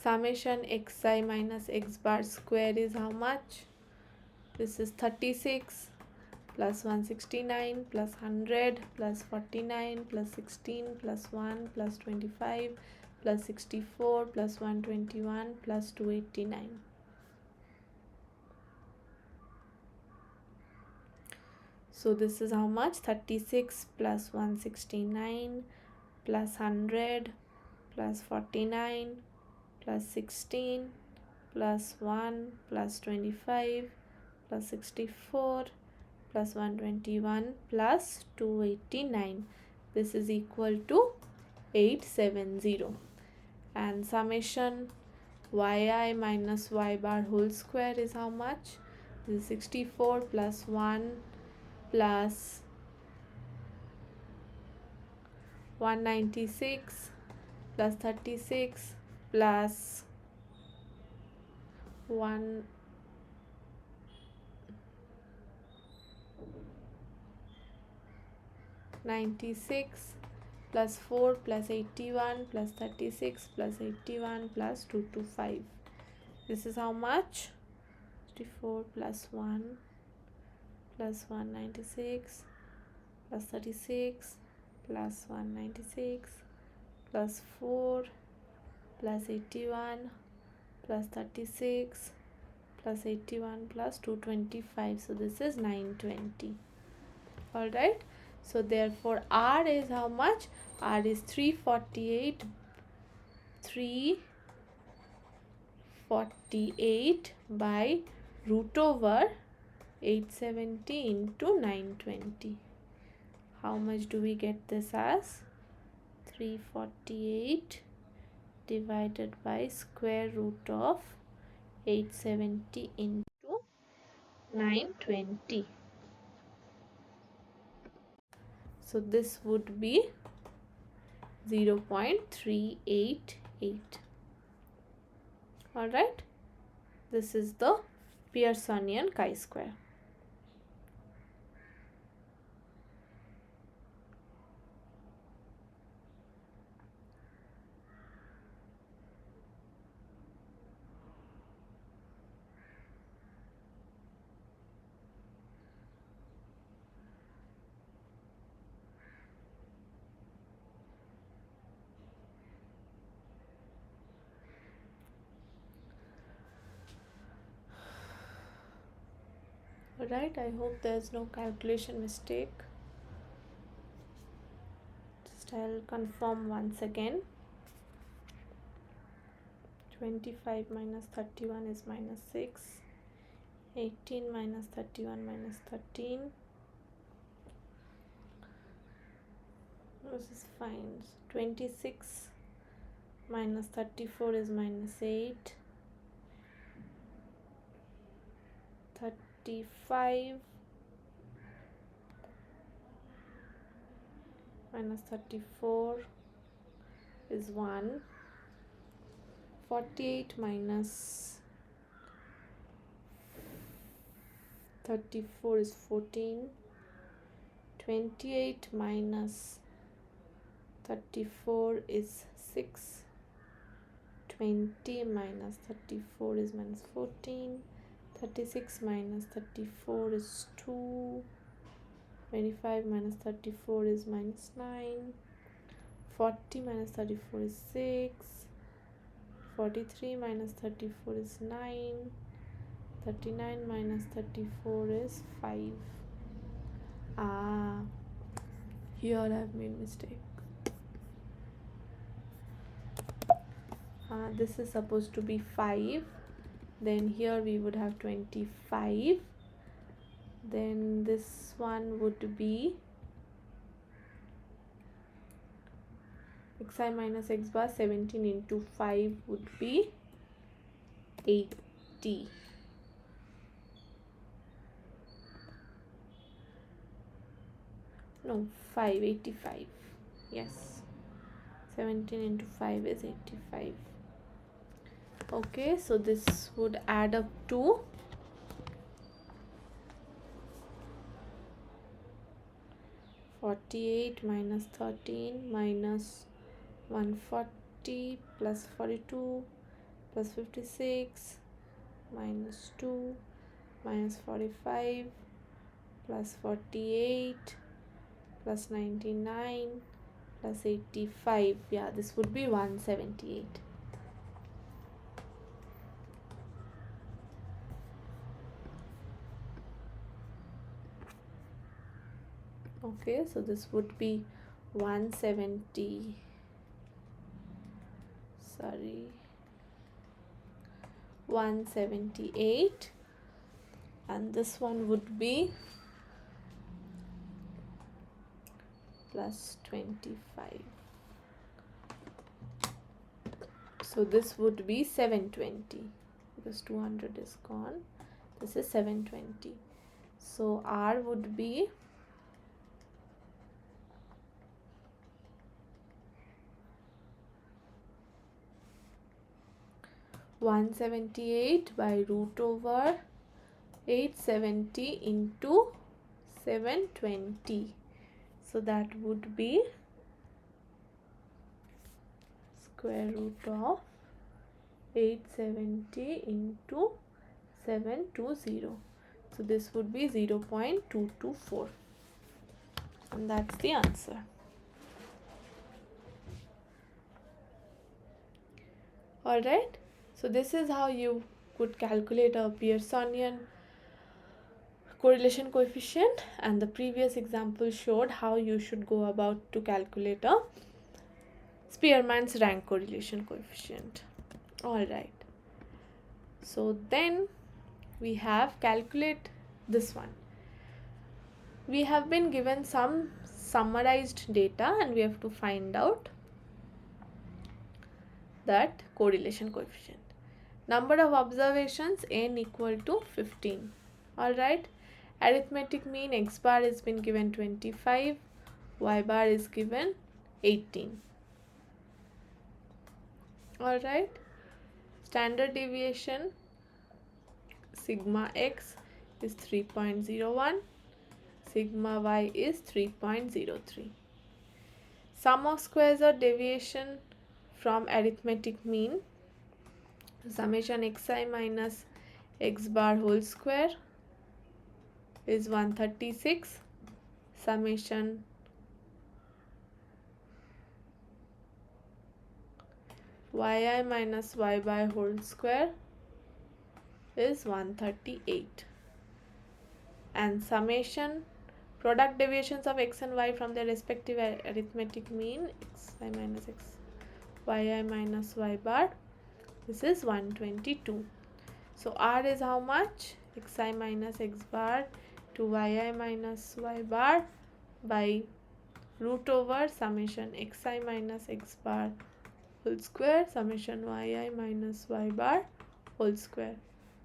summation xi minus x bar square is how much? This is 36 plus 169 plus 100 plus 49 plus 16 plus 1 plus 25 plus 64 plus 121 plus 289. So this is how much? 36 plus 169 plus 100 plus 49 plus 16 plus 1 plus 25 plus 64 plus 121 plus 289. This is equal to 870. And summation yi minus y bar whole square is how much? This is 64 plus 1 plus 196 plus 36 plus 196 plus 4 plus 81 plus 36 plus 81 plus 225. This is how much? 64 plus 1 plus 196 plus 36 plus 196 plus 4 plus 81 plus 36 plus 81 plus 225. So this is 920. All right, so therefore r is how much? R is 348 by root over 870 into 920. How much do we get this as? 348 divided by square root of 870 into 920. So this would be 0.388. All right, this is the Pearsonian chi-square. Alright, I hope there's no calculation mistake. Just I'll confirm once again. 25 minus 31 is minus 6. 18 minus 31 minus 13. This is fine. 26 minus 34 is minus 8. 35 minus 34 is 1. 48 minus 34 is 14. 28 minus 34 is 6. 20 minus 34 is minus 14. 36 minus 34 is 2. 25 minus 34 is minus 9. 40 minus 34 is 6. 43 minus 34 is 9. 39 minus 34 is 5. Here I've made mistake. This is supposed to be 5. Then here we would have 25. Then this one would be xi minus x bar 17 into 5 would be 80. No, 85. Yes, 17 into 5 is 85. Okay, so this would add up to 48 minus 13 minus 140 plus 42 plus 56 minus 2 minus 45 plus 48 plus 99 plus 85. Yeah, this would be 178. Okay, so this would be 178, and this one would be plus 25. So this would be 720 because 200 is gone. This is 720. So R would be 178 by root over 870 into 720. So that would be square root of 870 into 720. So this would be 0.224, and that's the answer. Alright, so this is how you could calculate a Pearsonian correlation coefficient, and the previous example showed how you should go about to calculate a Spearman's rank correlation coefficient. Alright, so then we have calculate this one. We have been given some summarized data and we have to find out that correlation coefficient. Number of observations n equal to 15. Alright, arithmetic mean x bar has been given 25, y bar is given 18. Alright, standard deviation sigma x is 3.01, sigma y is 3.03. Sum of squares or deviation from arithmetic mean, summation xi minus x bar whole square is 136, summation yi minus y bar whole square is 138, and summation product deviations of x and y from their respective arithmetic mean xi minus x yi minus y bar, this is 122. So R is how much? Xi minus x bar to yi minus y bar by root over summation xi minus x bar whole square summation yi minus y bar whole square.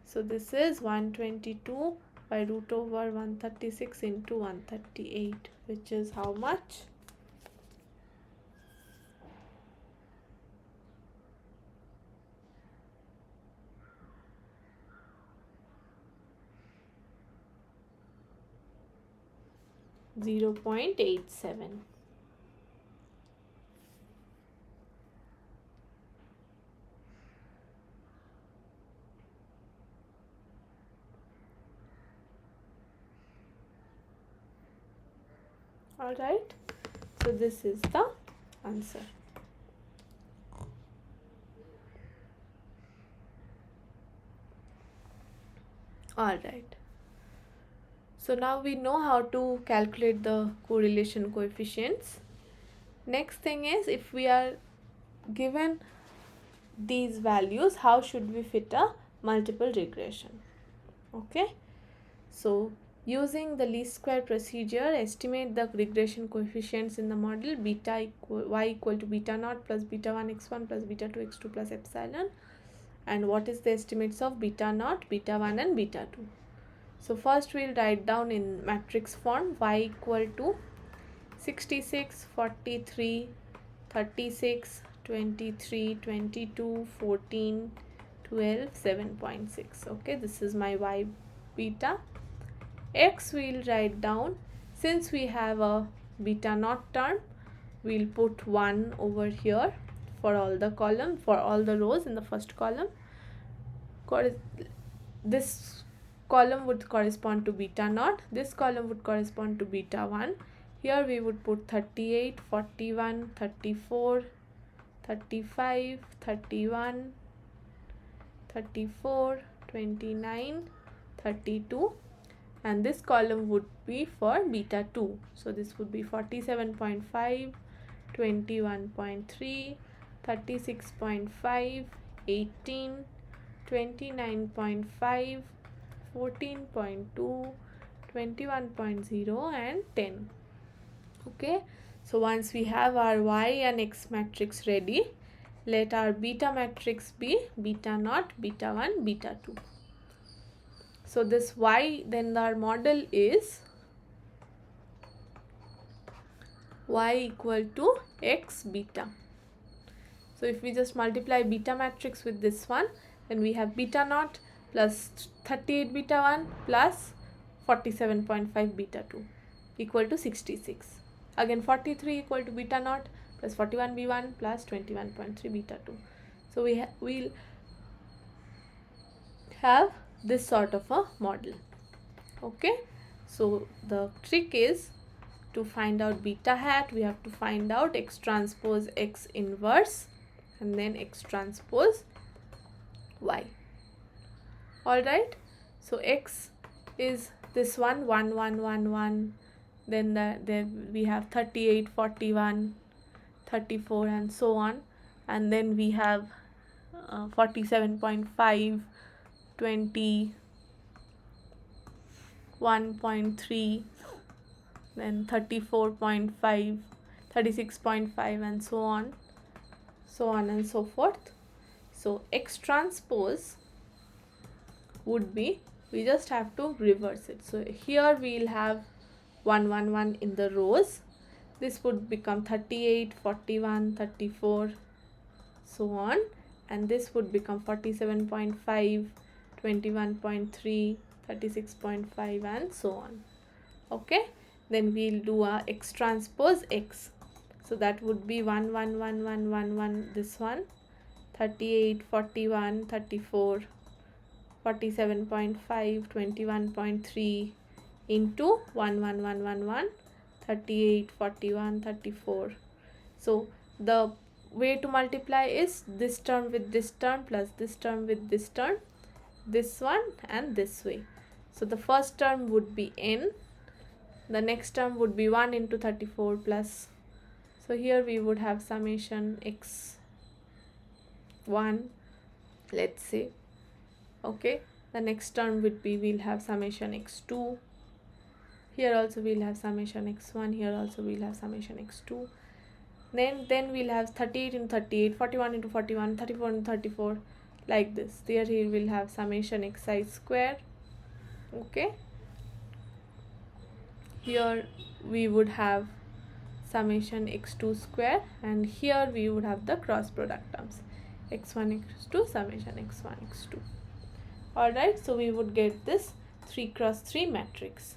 So this is 122 by root over 136 into 138, which is how much? .87. Alright, so this is the answer. Alright. So now we know how to calculate the correlation coefficients. Next thing is, if we are given these values, how should we fit a multiple regression? Okay. So using the least square procedure, estimate the regression coefficients in the model y equal to beta naught plus beta 1 x1 plus beta 2 x2 plus epsilon. And what is the estimates of beta naught, beta 1 and beta 2? So first we'll write down in matrix form y equal to 66, 43, 36, 23, 22, 14, 12, 7.6. Okay, this is my y beta. X we'll write down, since we have a beta naught term, we'll put 1 over here for all the column, for all the rows in the first column. This column would correspond to beta naught, this column would correspond to beta 1. Here we would put 38, 41, 34, 35, 31, 34, 29, 32, and this column would be for beta 2. So this would be 47.5, 21.3, 36.5, 18, 29.5, 14.2, 21.0 and 10. Okay, so once we have our y and x matrix ready, let our beta matrix be beta naught, beta 1, beta 2. So this y, then our model is y equal to x beta. So if we just multiply beta matrix with this one, then we have beta naught plus 38 beta 1 plus 47.5 beta 2 equal to 66. Again 43 equal to beta naught plus 41 b1 plus 21.3 beta 2. So we'll have this sort of a model. Okay, so the trick is to find out beta hat, we have to find out x transpose x inverse and then x transpose y. Alright, so x is this one 1 1 1 1, then we have 38, 41, 34 and so on, and then we have 47.5, 20, 1.3, then 34.5, 36.5 and so on and so forth. So x transpose would be, we just have to reverse it. So here we'll have 1 1 1 in the rows, this would become 38, 41, 34 so on, and this would become 47.5, 21.3, 36.5 and so on. Okay, then we'll do a x transpose x. So that would be 1 1 1 1 1 1, this one 38, 41, 34, 47.5, 21.3 into 1 1 1 1 1, 38, 41, 34. So the way to multiply is this term with this term plus this term with this term, this one and this way. So the first term would be n, the next term would be 1 into 34 plus, so here we would have summation x1, let's say. Okay, the next term would be, we'll have summation x2, here also we'll have summation x1, here also we'll have summation x2, then we'll have 38 into 38, 41 into 41, 34 into 34, like this. Here we'll have summation xi square. Okay, here we would have summation x2 square, and here we would have the cross product terms x1 x2 summation x1 x2. Alright, so we would get this 3 cross 3 matrix.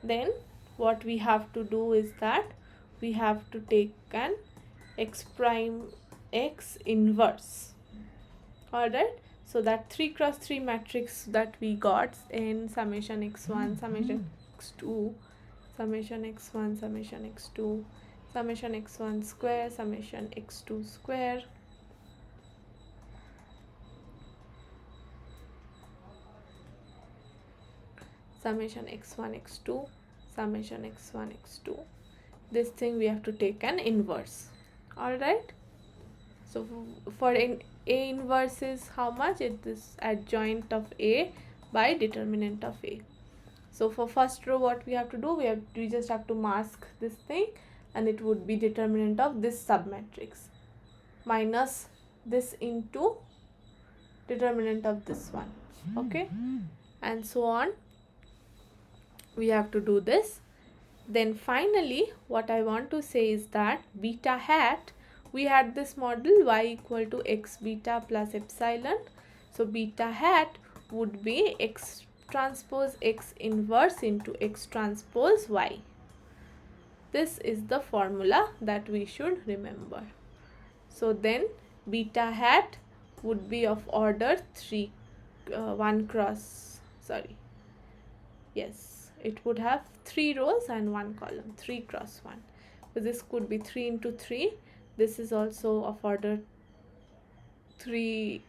Then what we have to do is that we have to take an x prime x inverse. Alright, so that 3 cross 3 matrix that we got in summation x1, summation x2, summation x1, summation x2, summation x1 square, summation x2 square, summation x1 x2 summation x1 x2. This thing we have to take an inverse. All right, so for a inverse is how much? It is adjoint of a by determinant of a. So for first row, what we have to do, we just have to mask this thing, and it would be determinant of this submatrix minus this into determinant of this one. Okay, and so on. We have to do this. Then finally, what I want to say is that beta hat, we had this model y equal to x beta plus epsilon. So beta hat would be x transpose x inverse into x transpose y. This is the formula that we should remember. So then beta hat would be of order 3, 1 cross, sorry, yes, it would have 3 rows and 1 column, 3 cross 1. So this could be 3 into 3. This is also of order 3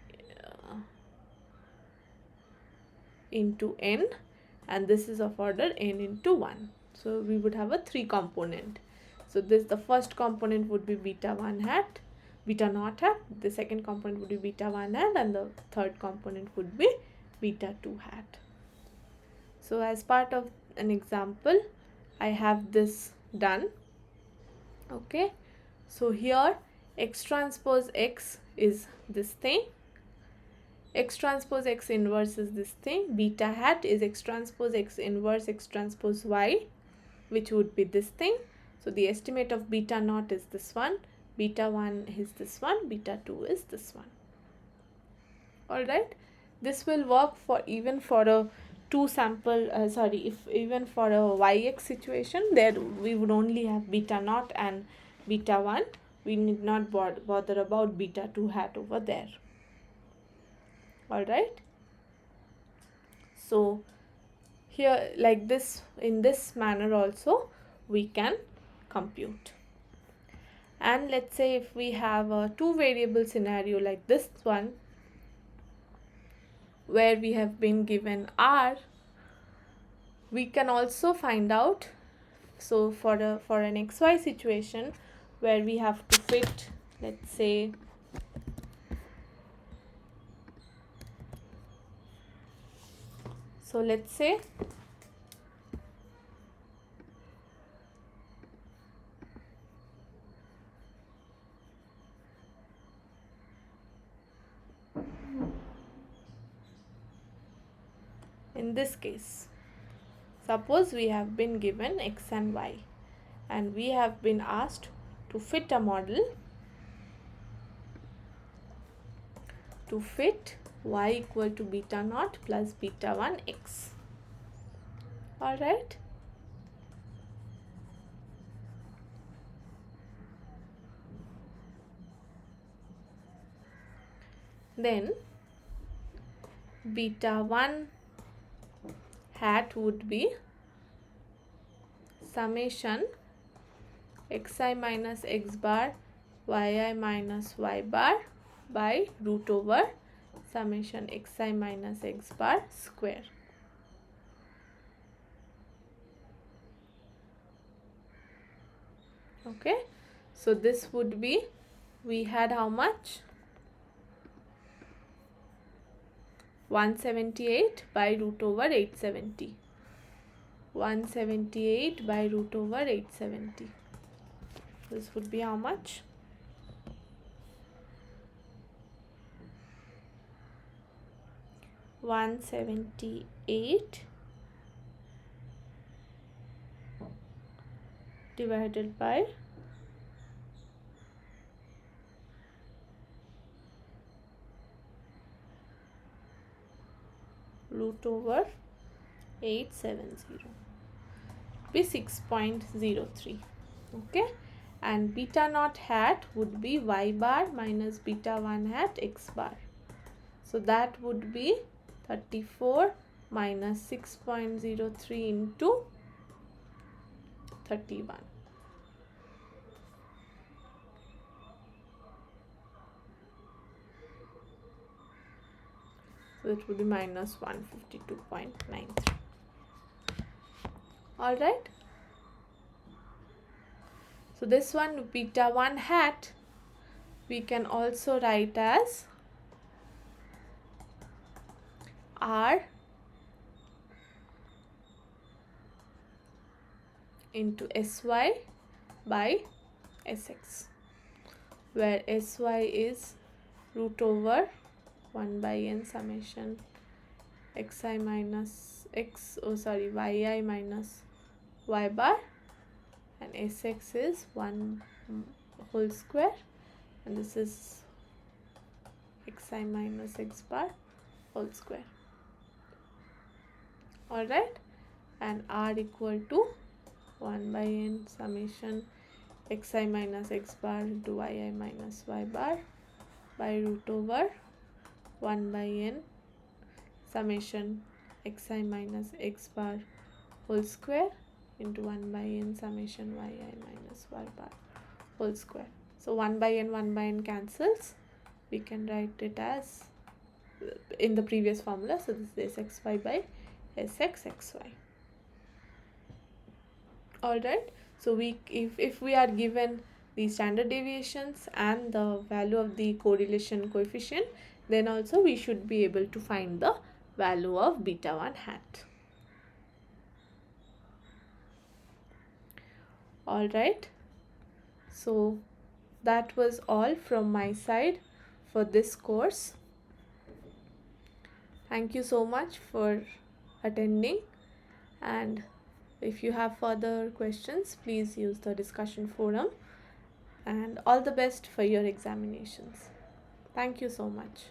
into n, and this is of order n into 1. So we would have a 3 component. So this, the first component would be beta 1 hat, beta naught hat, the second component would be beta 1 hat, and the third component would be beta 2 hat. So as part of an example, I have this done. Okay, so here x transpose x is this thing, x transpose x inverse is this thing, beta hat is x transpose x inverse x transpose y, which would be this thing. So the estimate of beta naught is this one, beta 1 is this one, beta 2 is this one. All right, this will work for even for a two sample, if even for a yx situation, there we would only have beta naught and beta 1. We need not bother about beta 2 hat over there. All right, so here like this, in this manner also we can compute. And let's say if we have a 2 variable scenario like this one, where we have been given r, we can also find out. So for an xy situation where we have to fit, let's say in this case, suppose we have been given x and y, and we have been asked to fit a model to fit y equal to beta naught plus beta 1 x. All right, then beta 1 hat would be summation xi minus x bar yi minus y bar by root over summation xi minus x bar square. Okay, so this would be, we had how much? 178 by root over 870. 178 by root over 870. This would be how much? One 178 divided by root over 870, be 6.03. okay, and beta naught hat would be y bar minus beta 1 hat x bar. So that would be 34 minus 6.03 into 31. So it would be minus 152.93. All right. So this one beta 1 hat we can also write as r into sy by sx, where sy is root over 1 by n summation xi minus yi minus y bar, and sx is 1 whole square, and this is xi minus x bar whole square. Alright, and r equal to 1 by n summation xi minus x bar into yi minus y bar by root over 1 by n summation xi minus x bar whole square into 1 by n summation yi minus y bar whole square. So 1 by n cancels. We can write it as in the previous formula. So this is sxy by sxxy. Alright, so if we are given the standard deviations and the value of the correlation coefficient, then also we should be able to find the value of beta 1 hat. Alright, so that was all from my side for this course. Thank you so much for attending, and if you have further questions, please use the discussion forum, and all the best for your examinations. Thank you so much.